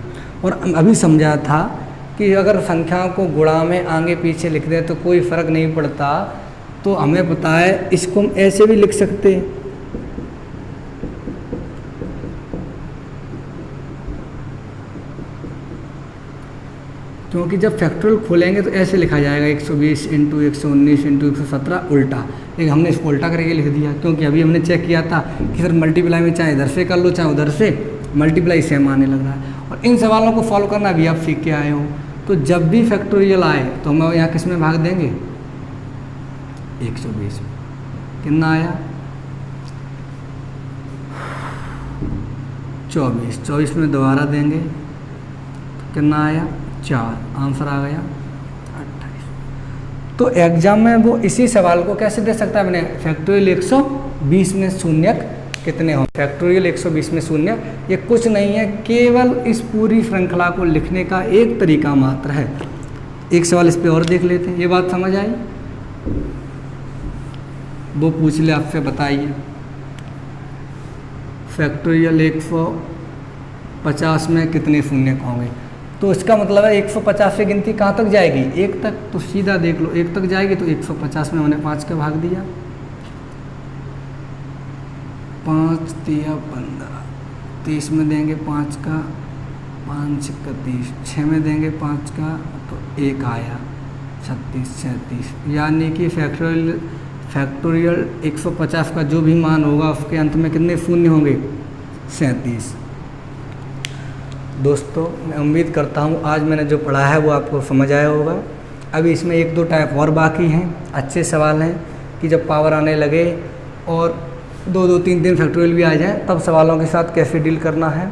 और अभी समझा था कि अगर संख्याओं को गुणा में आगे पीछे लिख दें तो कोई फ़र्क नहीं पड़ता, तो हमें पता है इसको हम ऐसे भी लिख सकते हैं। क्योंकि जब फैक्टोरियल खोलेंगे तो ऐसे लिखा जाएगा 120 इंटू 119 इंटू 117 उल्टा, लेकिन हमने इसको उल्टा करके लिख दिया क्योंकि अभी हमने चेक किया था कि सर मल्टीप्लाई में चाहे इधर से कर लो चाहे उधर से, मल्टीप्लाई सेम आने लग रहा है। और इन सवालों को फॉलो करना भी आप सीख के आए हो। तो जब भी फैक्टोरियल आए तो हम यहाँ किस में भाग देंगे, 120 में। कितना आया 24, 24 में दोबारा देंगे तो कितना आया 4, आंसर आ गया 28। तो एग्जाम में वो इसी सवाल को कैसे दे सकता है, मैंने फैक्टोरियल 120 में शून्य कितने हों, फैक्टोरियल 120 में शून्य, ये कुछ नहीं है, केवल इस पूरी श्रृंखला को लिखने का एक तरीका मात्र है। एक सवाल इस पे और देख लेते हैं, ये बात समझ आई, वो पूछ ले आपसे, बताइए फैक्टोरियल 150 में कितने शून्य होंगे। तो इसका मतलब है 150 से गिनती कहाँ तक जाएगी, 1 तक। तो सीधा देख लो 1 तक जाएगी तो 150 में मैंने 5 का भाग दिया, 5 दिया 15, 30 में देंगे 5 का, 5 का 30, 6 में देंगे 5 का तो 1 आया, 36, 37। यानी कि फैक्टोरियल 150 का जो भी मान होगा उसके अंत में कितने शून्य होंगे, 37। दोस्तों मैं उम्मीद करता हूँ आज मैंने जो पढ़ा है वो आपको समझ आया होगा। अभी इसमें 1-2 टाइप और बाकी हैं, अच्छे सवाल हैं कि जब पावर आने लगे और 2-2, 3-3 फैक्टोरियल भी आ जाए तब सवालों के साथ कैसे डील करना है।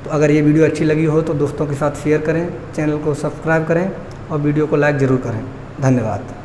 तो अगर ये वीडियो अच्छी लगी हो तो दोस्तों के साथ शेयर करें, चैनल को सब्सक्राइब करें और वीडियो को लाइक ज़रूर करें। धन्यवाद।